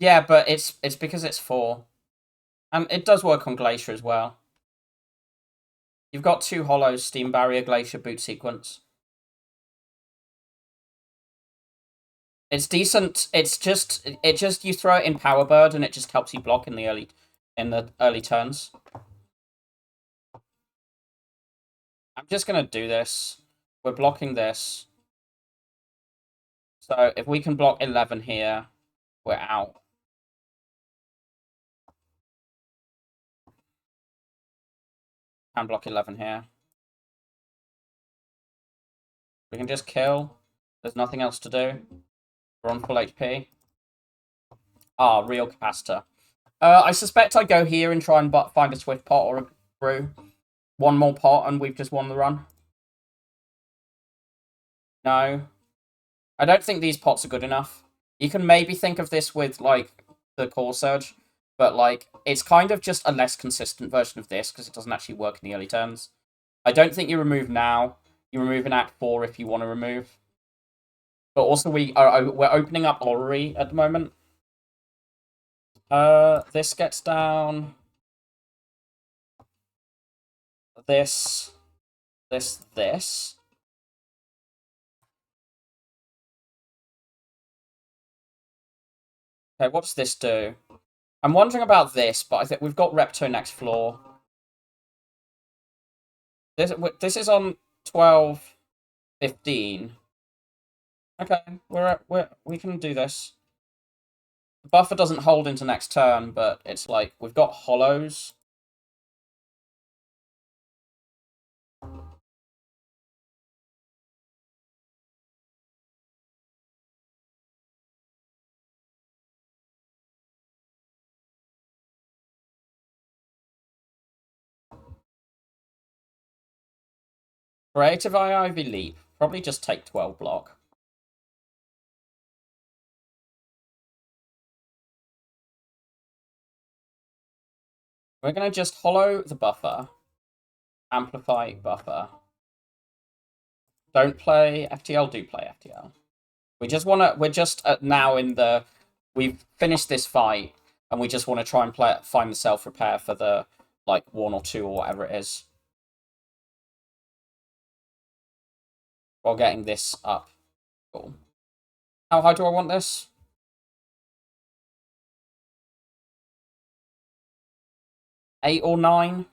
Yeah, but it's because it's 4. And it does work on Glacier as well. You've got 2 hollows, Steam Barrier, Glacier, Boot Sequence. It's decent. It's just you throw it in Power Bird and it just helps you block in the early turns. I'm just gonna do this. We're blocking this. So if we can block 11 here, we're out. Can block 11 here. We can just kill. There's nothing else to do. We're on full HP. Ah, real capacitor. I suspect I go here and try and find a Swift pot or a brew. One more pot and we've just won the run. No. I don't think these pots are good enough. You can maybe think of this with, like, the Core Surge, but, like, it's kind of just a less consistent version of this because it doesn't actually work in the early turns. I don't think you remove now. You remove in Act 4 if you want to remove. But also we're opening up Orrery at the moment. This gets down. This. This. Okay, what's this do? I'm wondering about this, but I think we've got Repto next floor. This is on 12, 15. Okay, we can do this. The buffer doesn't hold into next turn, but it's like we've got hollows. Creative Ivy Leap. Probably just take 12 block. We're going to just hollow the buffer. Amplify buffer. Don't play FTL, do play FTL. We just want to, we're just now in the, we've finished this fight, and we just want to try and find the self-repair for the, like, 1 or 2 or whatever it is. While getting this up. Cool. How high do I want this? Eight or 9?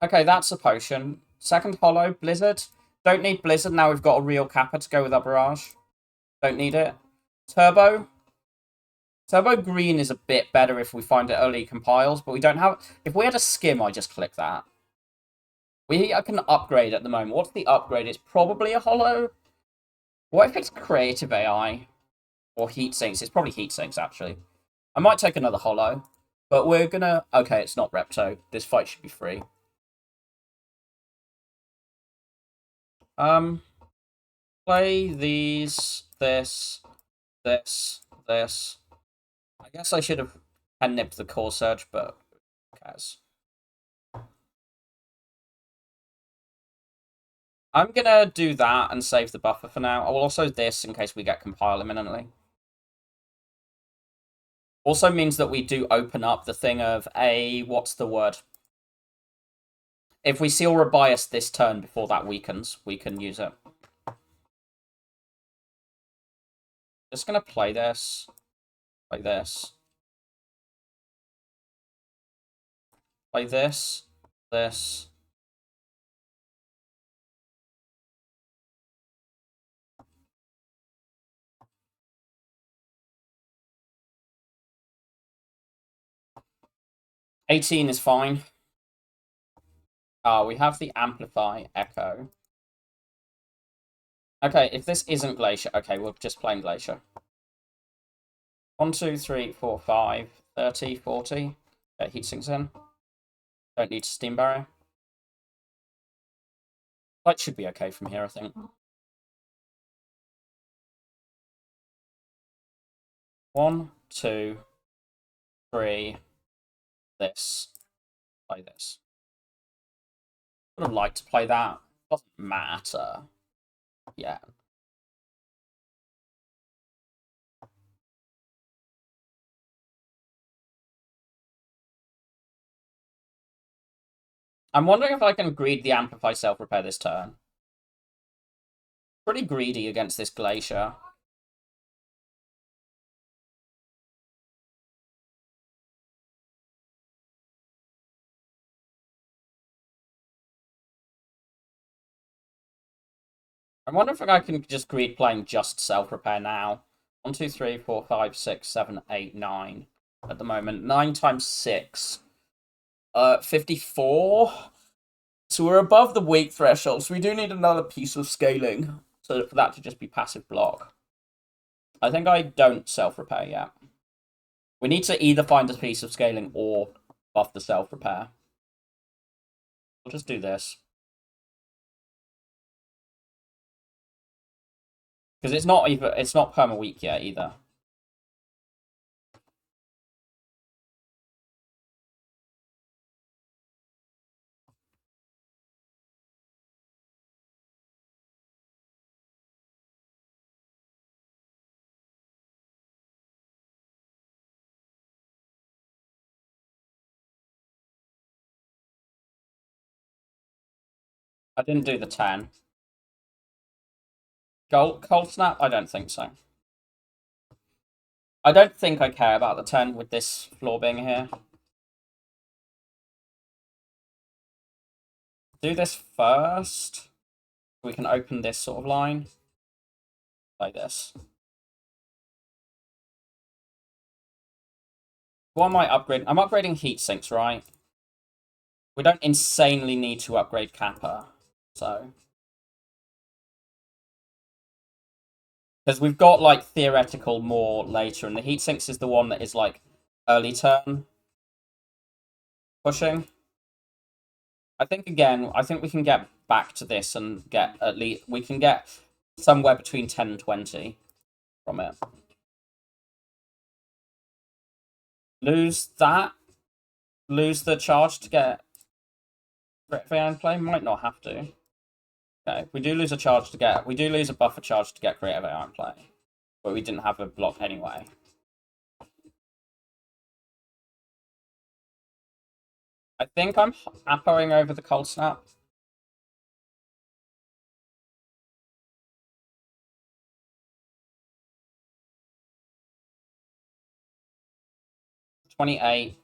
Okay, that's a potion. Second hollow, Blizzard. Don't need Blizzard, now we've got a real Kappa to go with our barrage. Don't need it. Turbo. Turbo green is a bit better if we find it early compiles, but we don't have... If we had a skim, I just click that. We can upgrade at the moment. What's the upgrade? It's probably a hollow. What if it's creative AI? Or heat sinks? It's probably heat sinks, actually. I might take another hollow. But we're gonna... Okay, it's not Repto. This fight should be free. Play these, this. I guess I should have nipped the core surge, but who cares? I'm gonna do that and save the buffer for now. I will also this in case we get compile imminently. Also means that we do open up the thing of a... What's the word? If we seal Rebias this turn before that weakens, we can use it. Just gonna play this. Play this. Play this. This. $18 is fine. We have the Amplify Echo. Okay, if this isn't Glacier, okay, we're just playing Glacier. 1, 2, 3, 4, 5, 30, 40. Okay, heat sinks in. Don't need Steam Barrier. Light should be okay from here, I think. 1, 2, 3. This. Play this. Would have liked to play that. Doesn't matter. Yeah. I'm wondering if I can greed the Amplify self-repair this turn. Pretty greedy against this Glacier. I'm wondering if I can just greed playing just self-repair now. 1, 2, 3, 4, 5, 6, 7, 8, 9 at the moment. 9 times 6. 54. So we're above the weak threshold, so we do need another piece of scaling so for that to just be passive block. I think I don't self-repair yet. We need to either find a piece of scaling or buff the self-repair. We'll just do this. Because it's not perma-weak yet either. I didn't do the 10. Cold Snap? I don't think so. I don't think I care about the 10 with this floor being here. Do this first. We can open this sort of line. Like this. What am I upgrading? I'm upgrading heat sinks, right? We don't insanely need to upgrade Kappa. So... Because we've got, like, theoretical more later, and the heat sinks is the one that is, like, Early turn. Pushing. I think, again, I think we can get back to this and get at least... We can get somewhere between 10 and 20 from it. Lose that. Lose the charge to get Creative AI in play. Might not have to. Okay, we do lose a charge to get... We do lose a buffer charge to get Creative AI in play. But we didn't have a block anyway. I think I'm appoing over the Cold Snap. $28.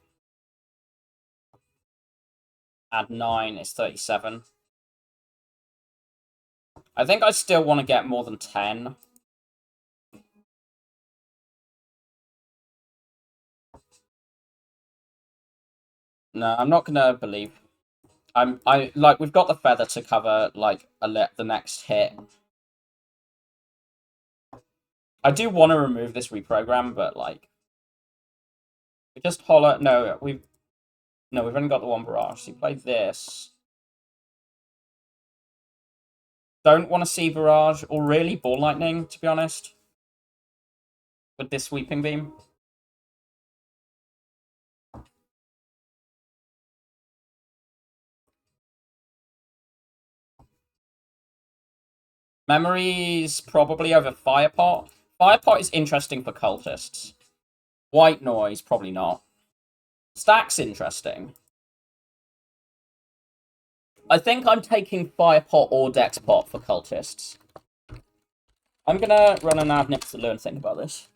Add 9 is 37. I think I still want to get more than 10. No, I'm not gonna believe. We've got the feather to cover like the next hit. I do want to remove this reprogram, but like we just holler. No, we've only got the one barrage. So you play this. Don't want to see barrage or really ball lightning, to be honest. With this sweeping beam. Memories probably over Firepot. Firepot is interesting for cultists. White noise, probably not. Stack's interesting. I think I'm taking Firepot or Dexpot for cultists. I'm gonna run an ad next to learn think about this.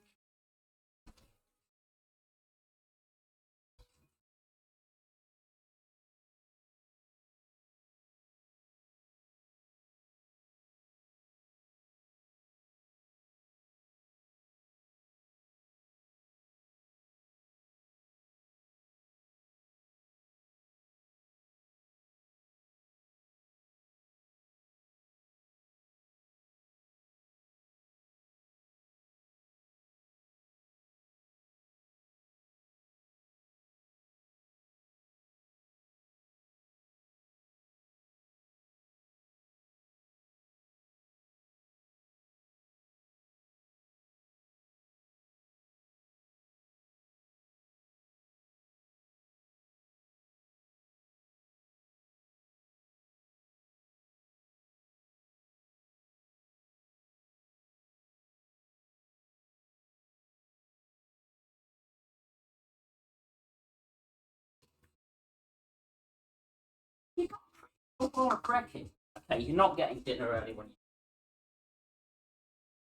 You got more cracking. Okay, you're not getting dinner early when you've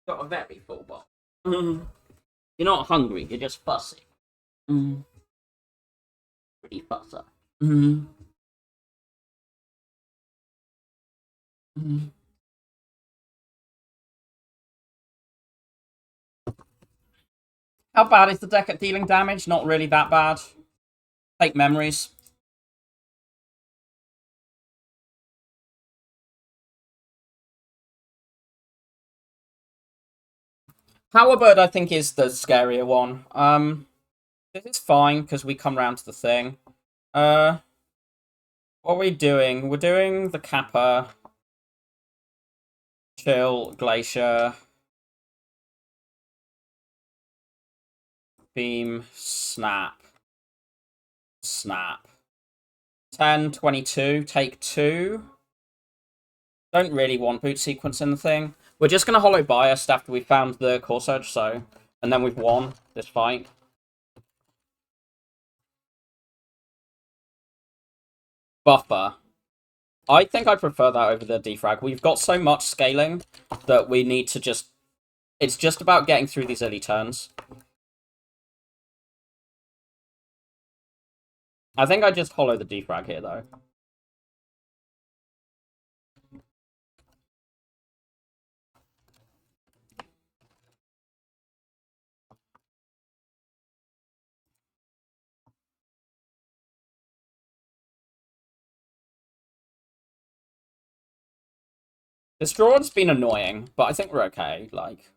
got a very full box. You're not hungry, you're just fussy. Pretty fusser. How bad is the deck at dealing damage? Not really that bad. Take memories. Powerbird, I think, is the scarier one. This is fine, because we come round to the thing. What are we doing? We're doing the Kappa. Chill, Glacier. Beam, Snap. Snap. 10, 22, take 2. Don't really want boot sequence in the thing. We're just going to hollow biased after we found the Core Surge, so... And then we've won this fight. Buffer. I think I prefer that over the defrag. We've got so much scaling that we need to just... It's just about getting through these early turns. I think I just hollow the defrag here, though. This draw's been annoying, but I think we're okay. Like,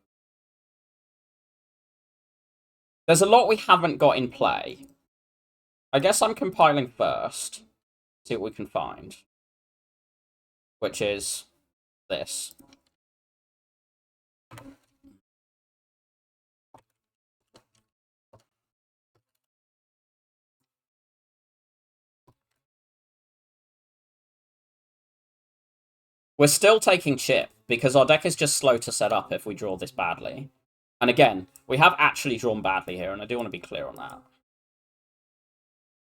There's a lot we haven't got in play. I guess I'm compiling first. See what we can find. Which is this. We're still taking chip, because our deck is just slow to set up if we draw this badly. And again, we have actually drawn badly here, and I do want to be clear on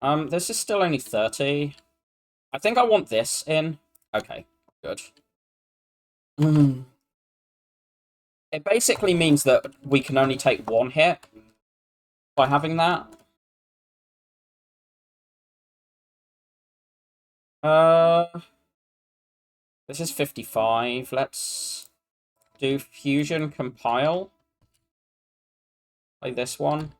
that. This is still only 30. I think I want this in. Okay, good. It basically means that we can only take one hit by having that. This is 55. Let's do fusion compile. Like this one.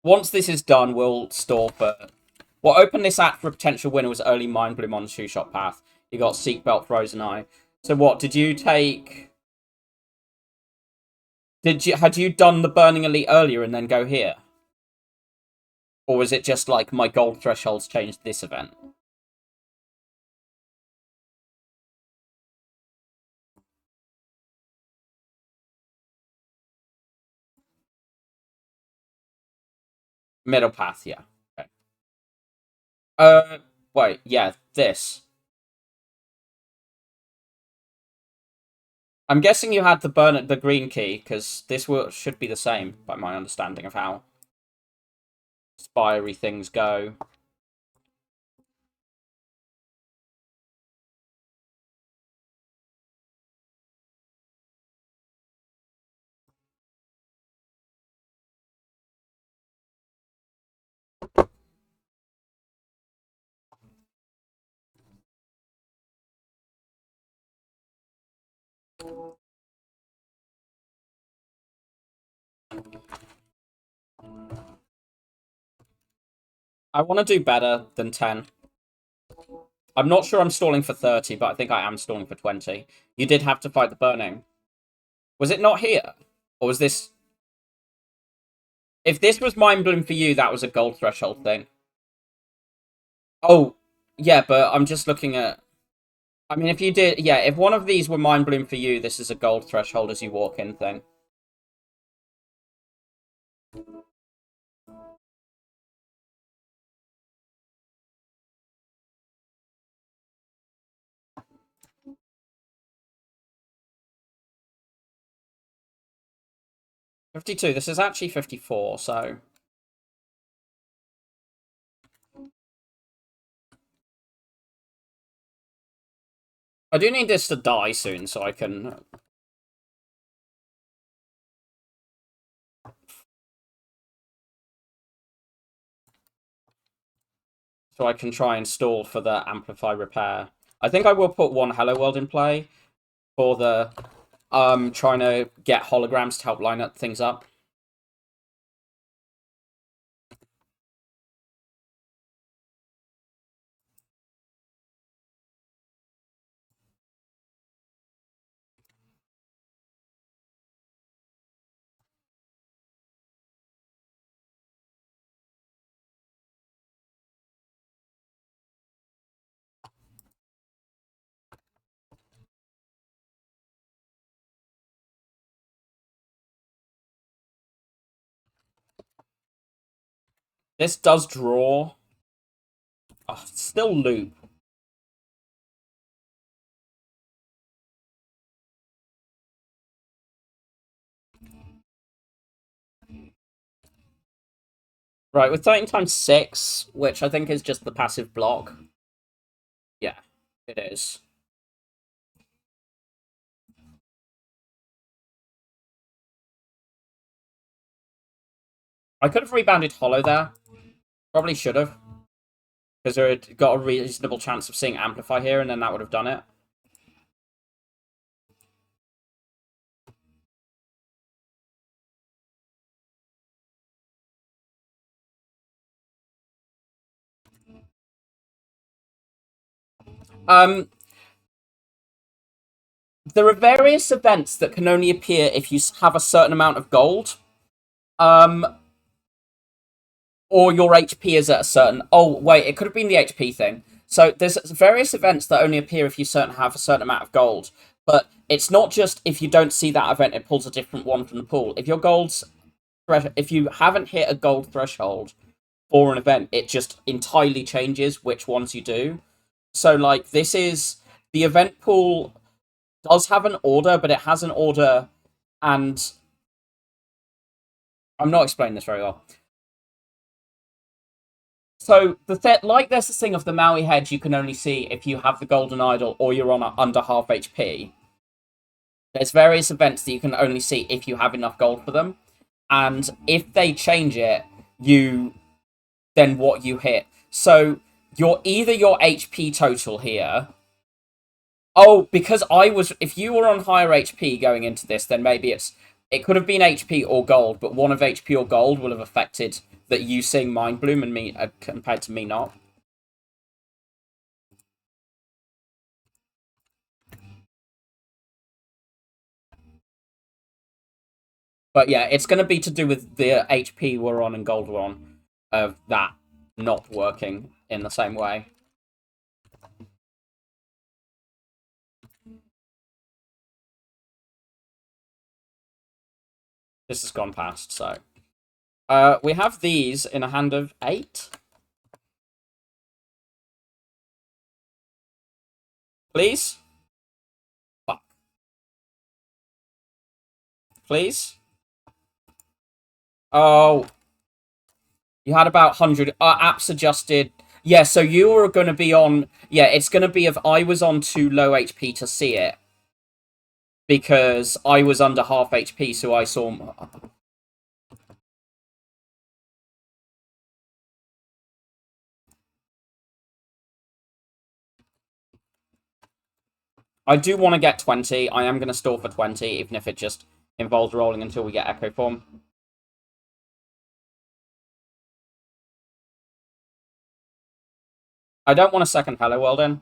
Once this is done, we'll store for... What opened this act for a potential winner was early Mind Bloom on the Two-Shot Path. You got Seatbelt, Frozen Eye. So what, did you take... Had you done the Burning Elite earlier and then go here? Or was it just like, my gold thresholds changed this event? Middle path, yeah. Okay. Wait, yeah, this. I'm guessing you had the green key, because this should be the same, by my understanding of how Spire things go. I want to do better than 10. I'm not sure I'm stalling for 30, but I think I am stalling for 20. You did have to fight the burning. Was it not here? Or was this... If this was Mind Bloom for you, that was a gold threshold thing. Oh, yeah, but I'm just looking at... I mean, if you did... Yeah, if one of these were Mind Bloom for you, this is a gold threshold as you walk in thing. $52. This is actually 54, so... I do need this to die soon, so I can... So I can try and stall for the Amplify Repair. I think I will put one Hello World in play for the... trying to get holograms to help line up things up. This does draw. Oh, still loop. Right, with 13 times 6, which I think is just the passive block. Yeah, it is. I could have rebounded Hollow there. Probably should have. Because there had got a reasonable chance of seeing Amplify here, and then that would have done it. there are various events that can only appear if you have a certain amount of gold. Or your HP is at a certain... Oh, wait, it could have been the HP thing. So there's various events that only appear if you have a certain amount of gold. But it's not just if you don't see that event, it pulls a different one from the pool. If you haven't hit a gold threshold for an event, it just entirely changes which ones you do. So, like, this is... The event pool does have an order, but it has an order, and... I'm not explaining this very well. So, there's this thing of the Maui Hedge you can only see if you have the Golden Idol or you're on under half HP. There's various events that you can only see if you have enough gold for them. And if they change it, then what you hit. So, either your HP total here... Oh, because if you were on higher HP going into this, then maybe it could have been HP or gold, but one of HP or gold will have affected that you seeing Mind Bloom and me compared to me not. But yeah, it's going to be to do with the HP we're on and gold we're on, of that not working in the same way. This has gone past, so... we have these in a hand of 8. Please? Fuck. Please? Oh. You had about 100... apps adjusted... Yeah, so you were going to be on... Yeah, it's going to be if I was on too low HP to see it. Because I was under half HP, so I saw... I do want to get 20. I am going to store for 20, even if it just involves rolling until we get Echo Form. I don't want a second Hello World in.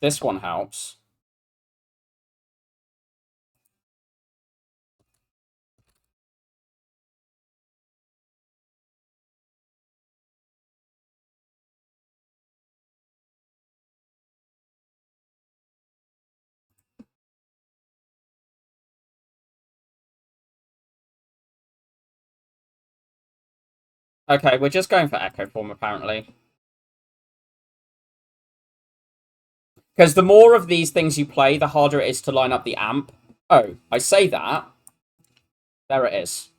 This one helps. Okay, we're just going for Echo Form, apparently. Because the more of these things you play, the harder it is to line up the amp. Oh, I say that. There it is.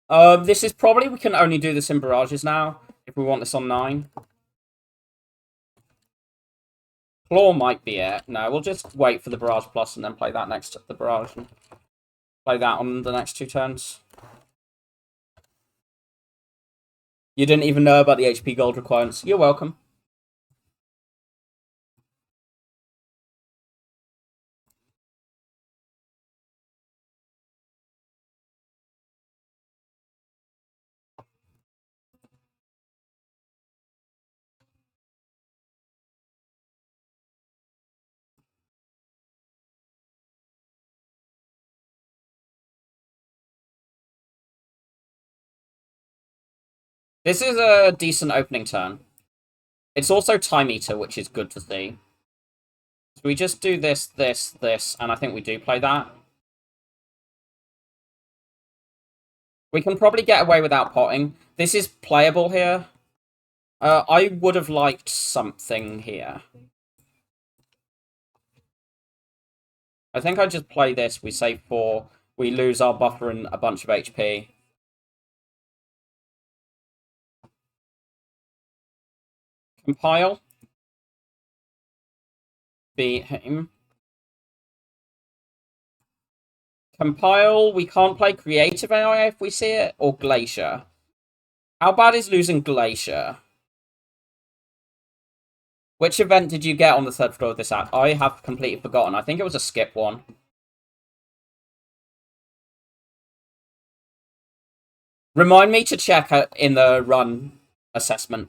This is probably... We can only do this in barrages now, if we want this on 9. Claw might be it. No, we'll just wait for the Barrage Plus and then play that next to the Barrage. And play that on the next 2 turns. You didn't even know about the HP gold requirements. You're welcome. This is a decent opening turn. It's also Time Eater, which is good to see. So we just do this, this, this, and I think we do play that. We can probably get away without potting. This is playable here. I would have liked something here. I think I just play this. We save 4. We lose our buffer and a bunch of HP. Compile. Beat him. Compile. We can't play Creative AI if we see it. Or Glacier. How bad is losing Glacier? Which event did you get on the 3rd floor of this app? I have completely forgotten. I think it was a skip one. Remind me to check in the run assessment.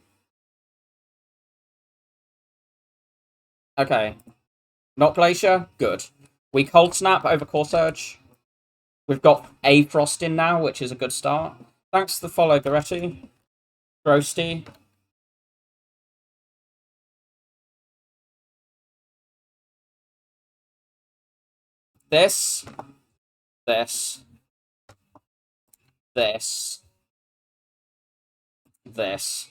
Okay. Not Glacier? Good. We Cold Snap over Core Surge. We've got a Frost in now, which is a good start. Thanks for the follow, Goretti. Roasty. This. This. This. This.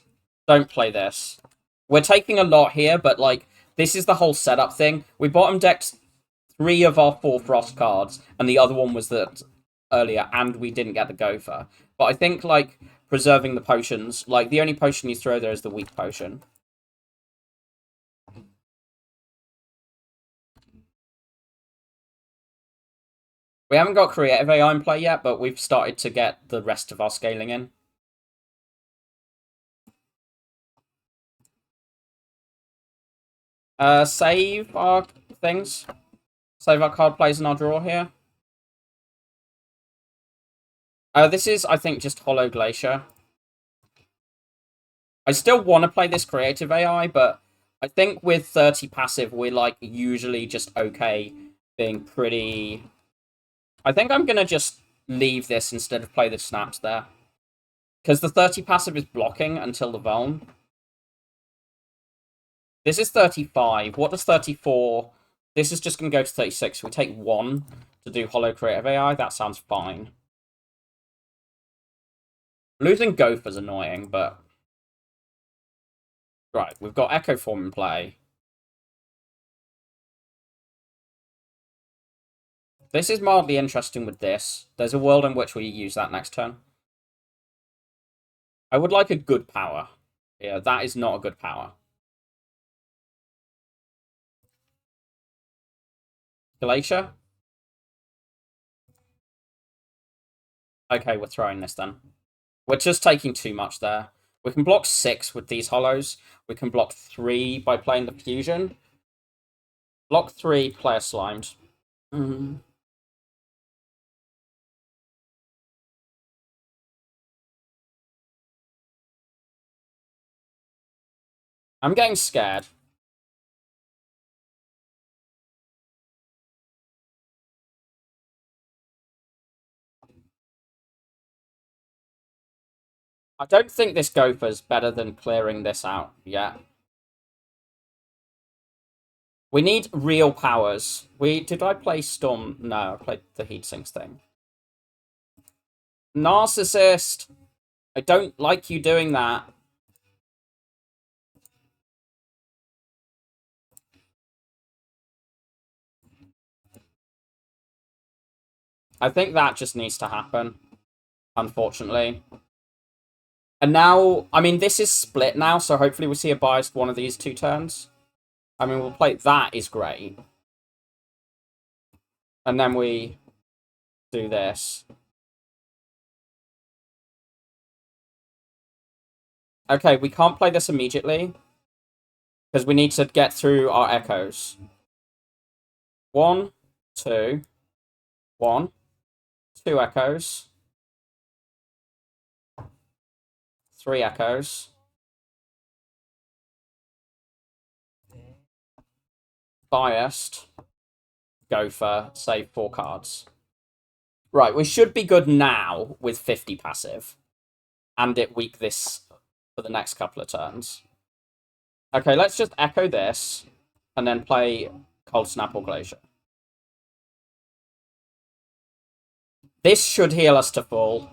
Don't play this. We're taking a lot here, but, like, this is the whole setup thing. We bottom decked 3 of our 4 Frost cards, and the other one was that earlier, and we didn't get the Gopher. But I think, like, preserving the potions, like, the only potion you throw there is the weak potion. We haven't got creative AI in play yet, but we've started to get the rest of our scaling in. Save our things. Save our card plays in our draw here. This is, I think, just Hollow Glacier. I still want to play this creative AI, but I think with 30 passive, we're, like, usually just okay being pretty... I think I'm going to just leave this instead of play the snaps there. Because the 30 passive is blocking until the Vuln. This is 35. What does 34... This is just going to go to 36. We take 1 to do Hollow Creative AI. That sounds fine. Losing Gopher's annoying, but... Right, we've got Echo Form in play. This is mildly interesting with this. There's a world in which we use that next turn. I would like a good power. Yeah, that is not a good power. Glacier? Okay, we're throwing this then. We're just taking too much there. We can block 6 with these hollows. We can block 3 by playing the fusion. Block 3, player slimed. I'm getting scared. I don't think this Gopher's better than clearing this out yet. We need real powers. Did I play Storm? No, I played the Heatsinks thing. Narcissist! I don't like you doing that. I think that just needs to happen, unfortunately. And now, I mean, this is split now, so hopefully we'll see a biased one of these 2 turns. I mean, we'll play... That is great. And then we do this. Okay, we can't play this immediately, because we need to get through our echoes. 1, 2, 1, 2 echoes, 3 echoes, biased, Gopher, save 4 cards. Right, we should be good now with 50 passive, and it weak this for the next couple of turns. Okay, let's just echo this, and then play Cold Snap or Glacier. This should heal us to full.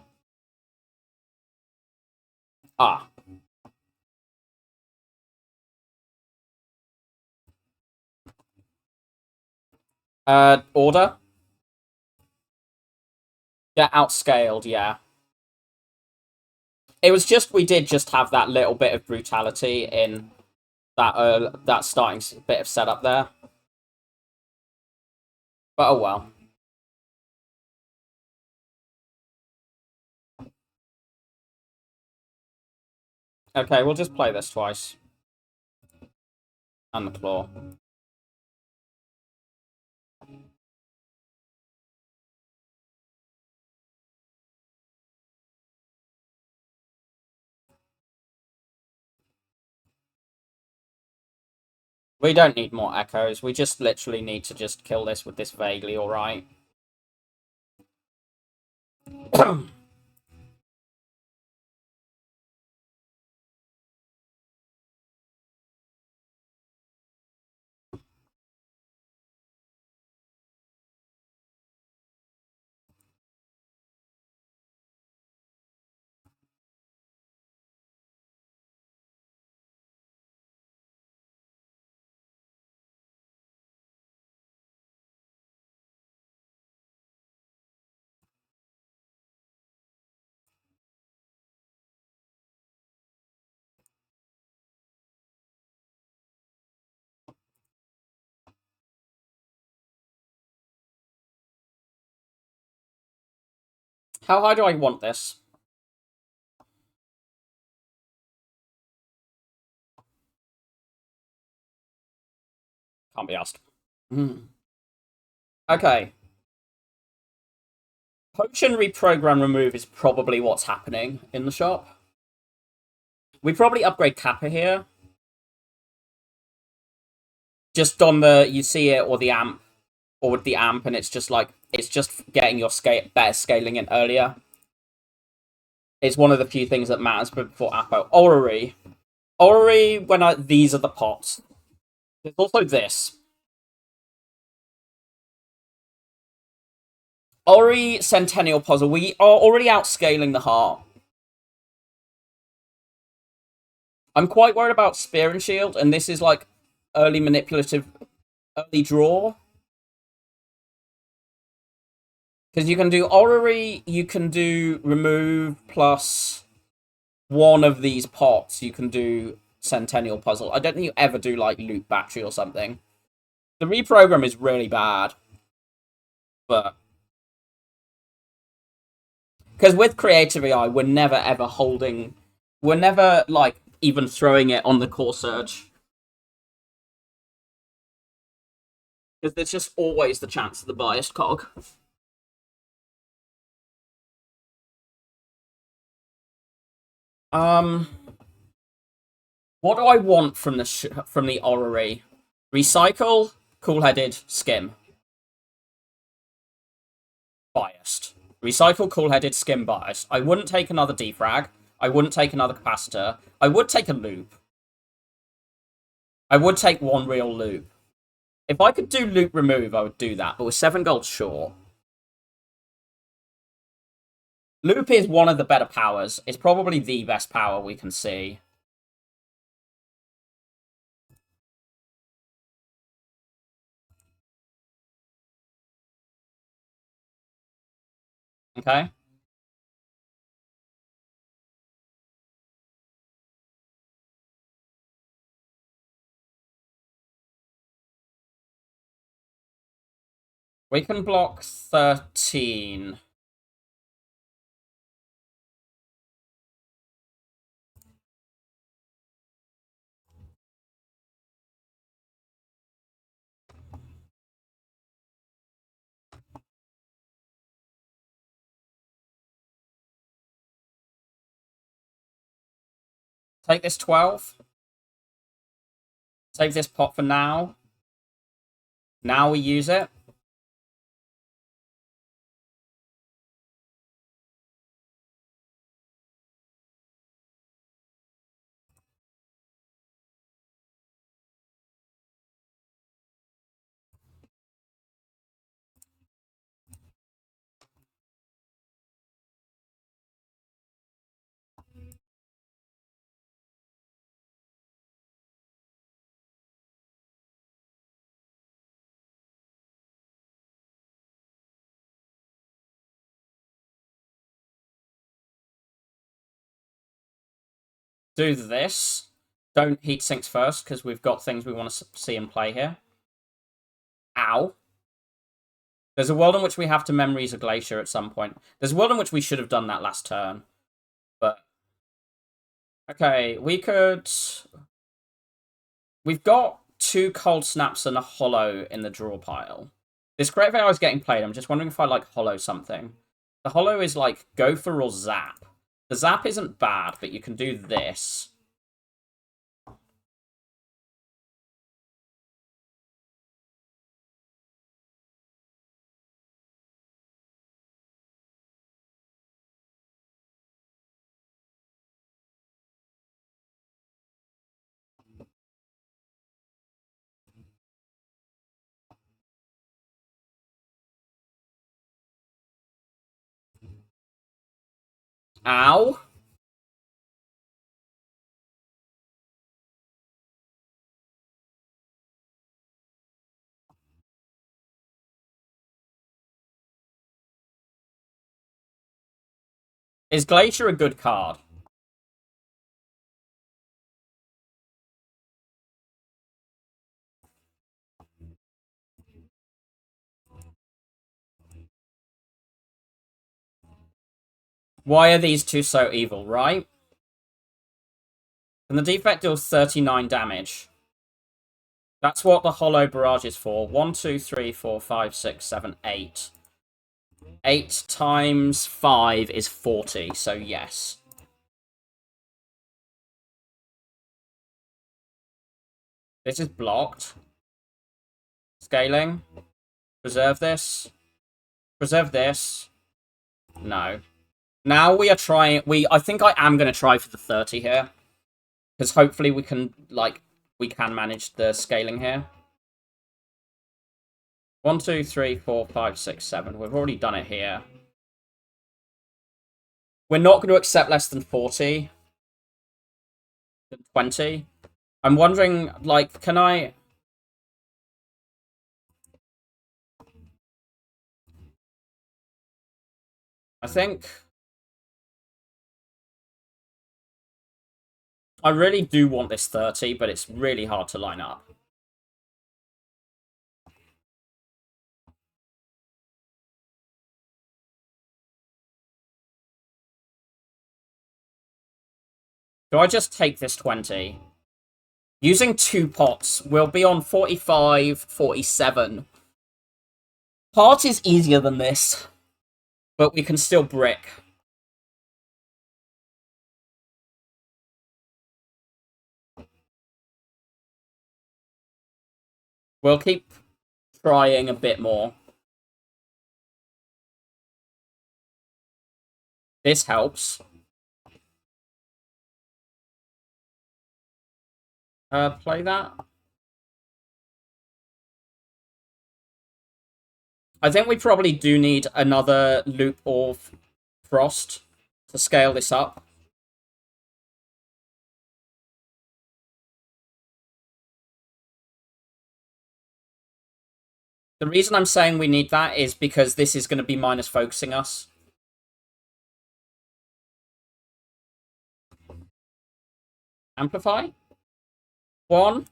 Ah. Order? Get outscaled, yeah. It was just, we did just have that little bit of brutality in that starting bit of setup there. But oh well. Okay, we'll just play this twice. And the claw. We don't need more echoes. We just literally need to just kill this with this vaguely, alright? How high do I want this? Can't be asked. Okay. Potion reprogram remove is probably what's happening in the shop. We probably upgrade Kappa here. Just on the, you see it, or the amp, or with the amp, and it's just like, it's just getting your better scaling in earlier. It's one of the few things that matters before Apo. Orrery. Orrery, these are the pots. There's also this. Ori Centennial Puzzle. We are already outscaling the heart. I'm quite worried about Spear and Shield, and this is like early manipulative, early draw. Because you can do Orrery, you can do remove plus one of these pots. You can do Centennial Puzzle. I don't think you ever do like Loop Battery or something. The reprogram is really bad. But because with Creative AI, we're never ever holding, we're never like even throwing it on the core search. Because there's just always the chance of the biased cog. What do I want from the orrery? Recycle, cool-headed, skim. Biased. Recycle, cool-headed, skim, biased. I wouldn't take another defrag. I wouldn't take another capacitor. I would take a loop. I would take one real loop. If I could do loop remove, I would do that. But with 7 gold short. Loop is one of the better powers. It's probably the best power we can see. Okay. We can block 13. Take this 12. Save this pot for now. Now we use it. Do this. Don't heat sinks first, because we've got things we want to see and play here. Ow. There's a world in which we have to Memories a Glacier at some point. There's a world in which we should have done that last turn. But... okay, we could... we've got 2 Cold Snaps and a Hollow in the draw pile. This Creative AI is getting played. I'm just wondering if I like Hollow something. The Hollow is like Gopher or Zap. The Zap isn't bad, but you can do this. Ow. Is Glacier a good card? Why are these two so evil, right? And the defect deals 39 damage. That's what the Hollow Barrage is for. 1, 2, 3, 4, 5, 6, 7, 8. 8 times 5 is 40, so yes. This is blocked. Scaling. Preserve this. Preserve this. No. Now we are trying... I think I am going to try for the 30 here. Because hopefully we can, we can manage the scaling here. 1, 2, 3, 4, 5, 6, 7. We've already done it here. We're not going to accept less than 40. 20. I'm wondering, can I... I think... I really do want this 30, but it's really hard to line up. Do I just take this 20? Using 2 pots, we'll be on 45, 47. Part is easier than this, but we can still brick. We'll keep trying a bit more. This helps. Play that. I think we probably do need another loop of Frost to scale this up. The reason I'm saying we need that is because this is going to be minus focusing us. Amplify. 1,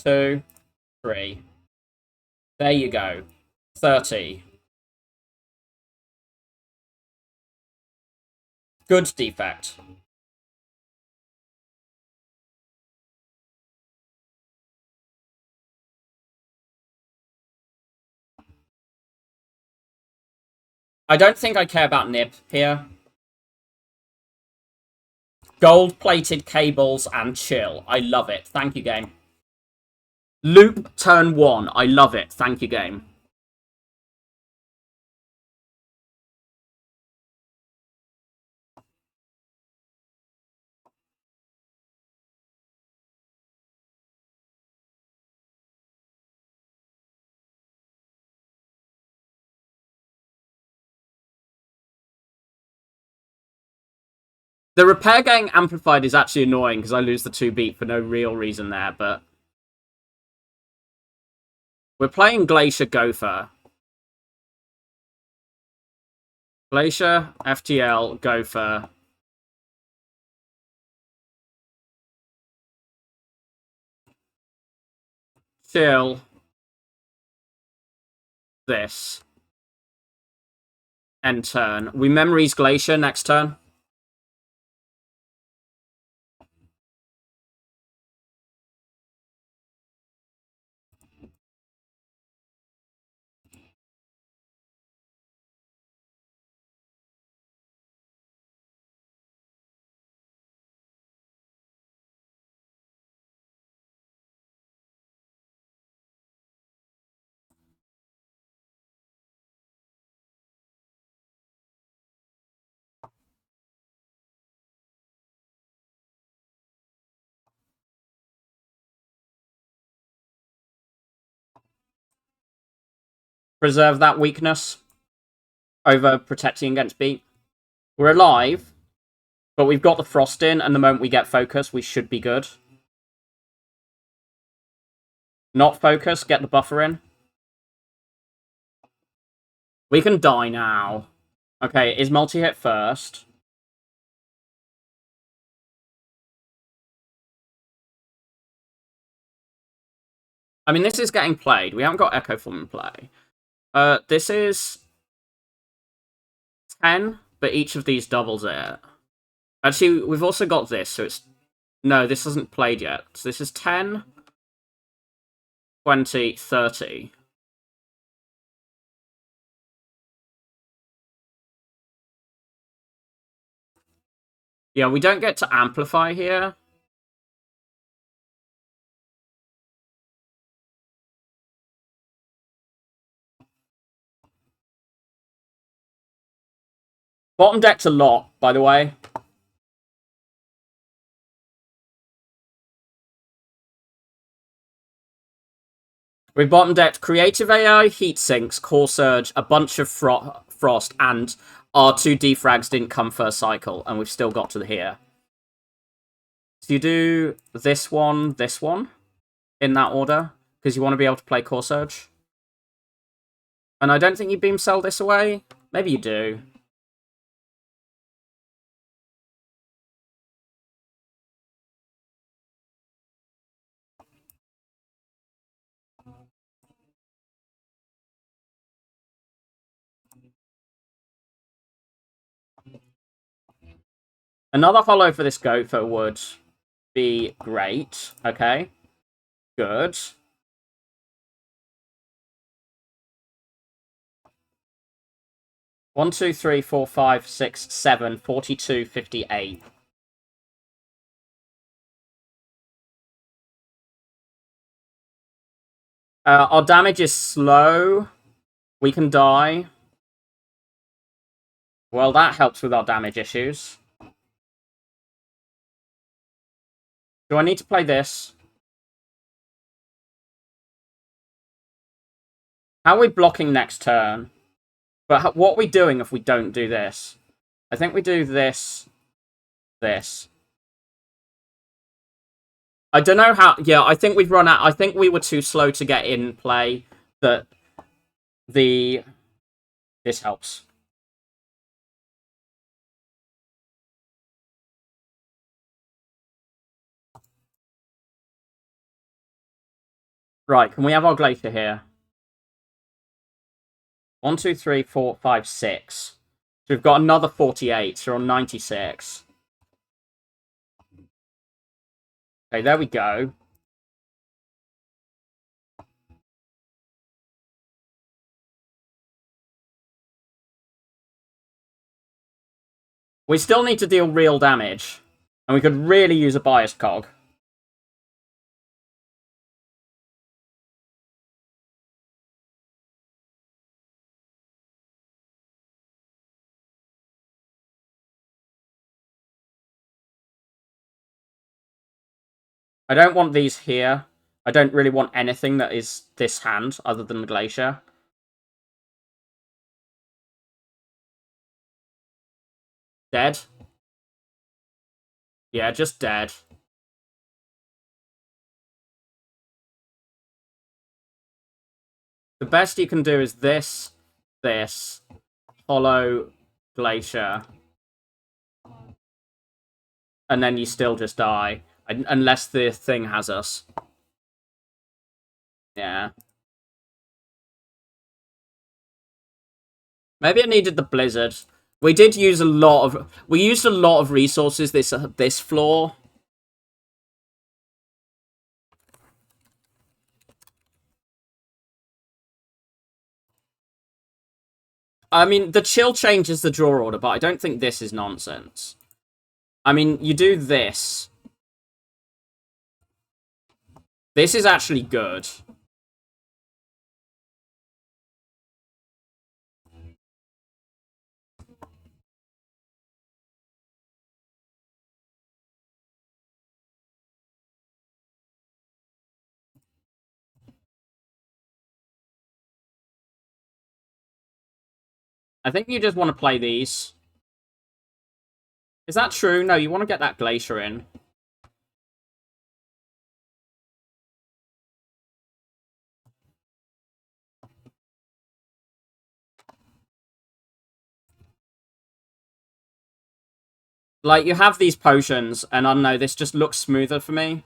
2, 3. There you go. 30. Good defect. I don't think I care about Nib here. Gold-plated cables and chill. I love it. Thank you, game. Loop turn 1. I love it. Thank you, game. The repair getting amplified is actually annoying because I lose the 2 beat for no real reason there, but... We're playing Glacier Gopher. Glacier, FTL, Gopher. Chill. This. End turn. We memories Glacier next turn. Preserve that weakness over protecting against beat. We're alive. But we've got the Frost in, and the moment we get focus, we should be good. Not focus, get the buffer in. We can die now. Okay, is multi-hit first. I mean, this is getting played. We haven't got Echo Form in play. This is 10, but each of these doubles it. Actually, we've also got this, so it's... No, this hasn't played yet. So this is 10, 20, 30. Yeah, we don't get to amplify here. Bottom deck's a lot, by the way. We've bottom decked Creative AI, Heat Sinks, Core Surge, a bunch of Frost, and our 2 defrags didn't come first cycle, and we've still got to here. So you do this one, in that order, because you want to be able to play Core Surge. And I don't think you beam cell this away. Maybe you do. Another hollow for this Gopher would be great. Okay. Good. One, two, three, four, five, six, 7, 42, 58. Our damage is slow. We can die. Well, that helps with our damage issues. Do I need to play this? How are we blocking next turn? But what are we doing if we don't do this? I think we do this. This. I don't know how... Yeah, I think we've run out... I think we were too slow to get in play. That the... This helps. Right, can we have our Glacier here? 1, 2, 3, 4, 5, 6. So we've got another 48, so we're on 96. Okay, there we go. We still need to deal real damage. And we could really use a biased cog. I don't want these here. I don't really want anything that is this hand other than the Glacier. Dead? Yeah, just dead. The best you can do is this, Hollow, Glacier. And then you still just die. Unless the thing has us. Yeah. Maybe I needed the Blizzard. We did use a lot of... We used a lot of resources this floor. I mean, the chill changes the draw order, but I don't think this is nonsense. I mean, you do this. This is actually good. I think you just want to play these. Is that true? No, you want to get that Glacier in. Like, you have these potions, and I don't know, this just looks smoother for me.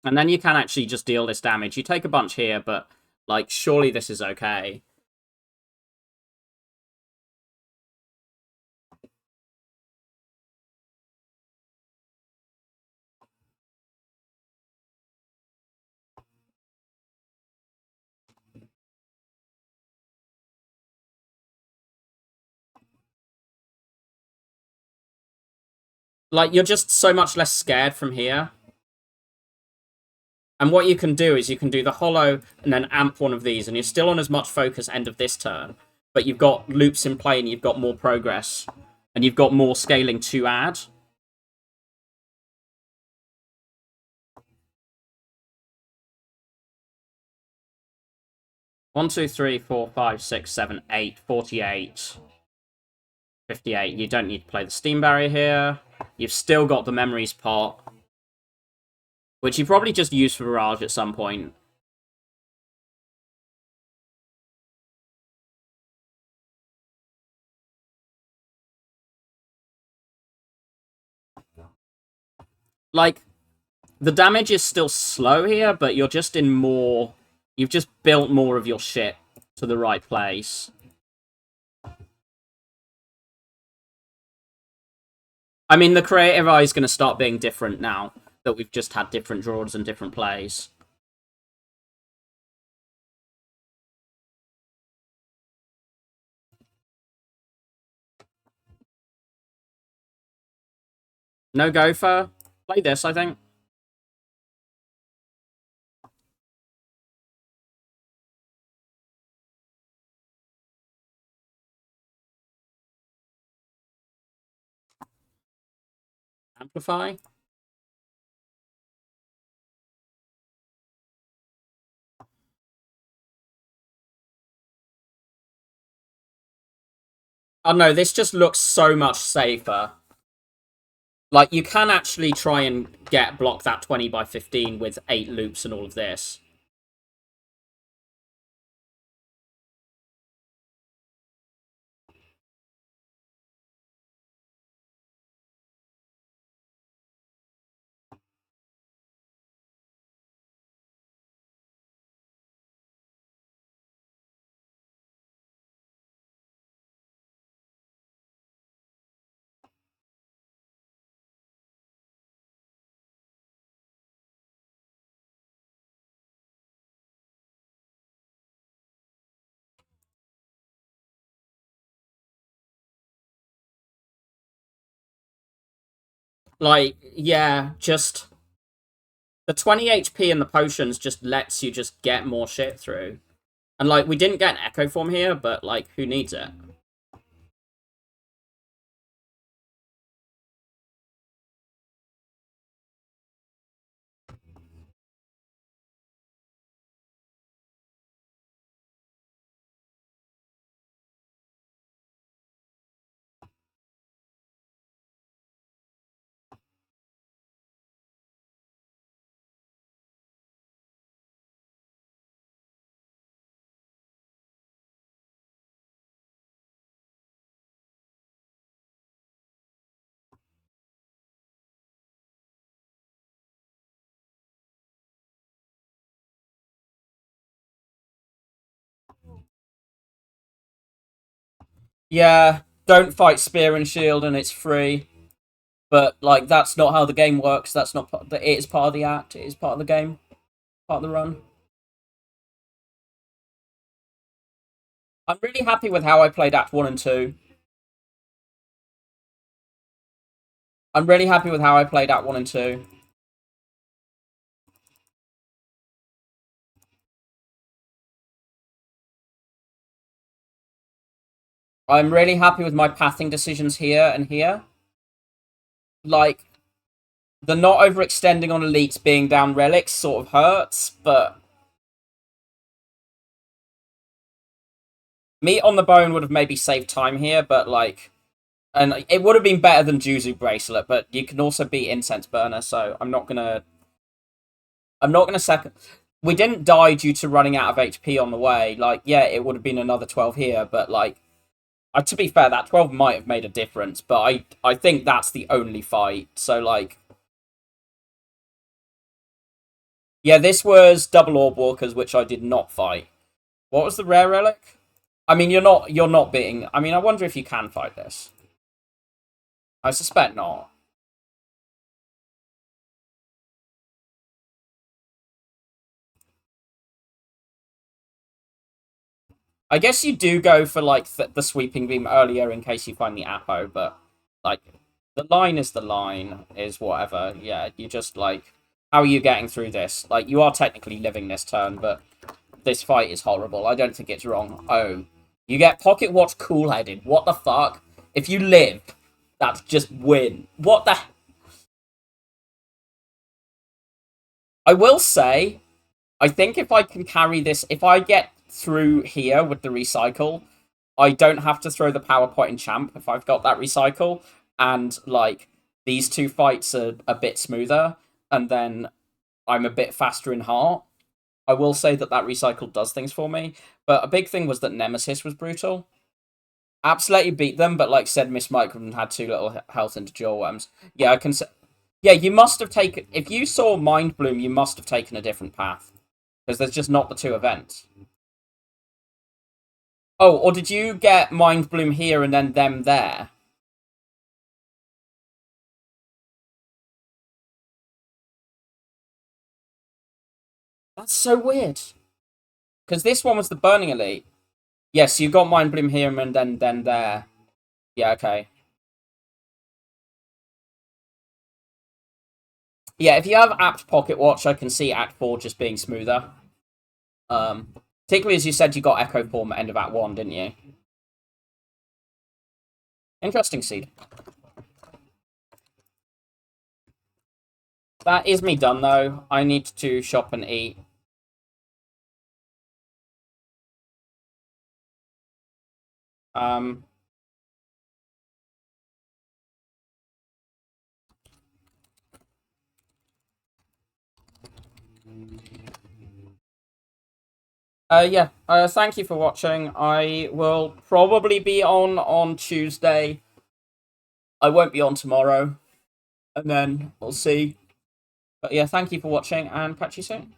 And then you can actually just deal this damage. You take a bunch here, but, like, surely this is okay. Like, you're just so much less scared from here. And what you can do is you can do the hollow and then amp one of these, and you're still on as much focus end of this turn. But you've got loops in play and you've got more progress. And you've got more scaling to add. One, two, three, 4, 5, 6, 7, 8, 48. 58. You don't need to play the Steam Barrier here. You've still got the Memories pot, which you probably just use for Barrage at some point. Like, the damage is still slow here, but you're just in more... You've just built more of your shit to the right place. I mean, the creative eye is going to start being different now that we've just had different draws and different plays. No Gopher. Play this, I think. Amplify. Oh no, this just looks so much safer. Like, you can actually try and block that 20 by 15 with 8 loops and all of this. Like, yeah, just... The 20 HP and the potions just lets you just get more shit through. And, like, we didn't get an Echo Form here, but, like, who needs it? Yeah, don't fight Spear and Shield and it's free. But, like, that's not how the game works. That's not... It is part of the act. It is part of the game. Part of the run. I'm really happy with how I played Act 1 and 2. I'm really happy with how I played Act 1 and 2. I'm really happy with my pathing decisions here and here. Like, the not overextending on elites being down relics sort of hurts, but Meat on the bone would have maybe saved time here, but like, and it would have been better than Juzu bracelet. But you can also beat incense burner, so I'm not gonna second. We didn't die due to running out of HP on the way. Like, yeah, it would have been another 12 here, but like, to be fair, that 12 might have made a difference. But I think that's the only fight. So like, yeah, this was double orb walkers, which I did not fight. What was the rare relic? I mean, you're not beating. I mean, I wonder if you can fight this. I suspect not. I guess you do go for like the sweeping beam earlier in case you find the Apo, but like the line is the line, is whatever. Yeah, you just like, how are you getting through this? Like, you are technically living this turn, but this fight is horrible. I don't think it's wrong. Oh, you get pocket watch cool headed. What the fuck? If you live, that's just win. What the? I will say, I think if I can carry this, if I get through here with the recycle, I don't have to throw the power point in champ if I've got that recycle, and like these two fights are a bit smoother, and then I'm a bit faster in heart. I will say that recycle does things for me, but a big thing was that Nemesis was brutal. Absolutely beat them, but like said, Miss Micron had too little health into Jaw Worms. Yeah, I can say. Yeah, you must have taken. If you saw Mind Bloom, you must have taken a different path because there's just not the two events. Oh, or did you get Mind Bloom here and then them there? That's so weird. Because this one was the Burning Elite. Yes, you got Mind Bloom here and then there. Yeah, okay. Yeah, if you have Apt Pocket Watch, I can see Act 4 just being smoother. Particularly as you said you got Echo Form at end of Act 1, didn't you? Interesting, Seed. That is me done, though. I need to shop and eat. Um... yeah. Thank you for watching. I will probably be on Tuesday. I won't be on tomorrow. And then we'll see. But yeah, thank you for watching and catch you soon.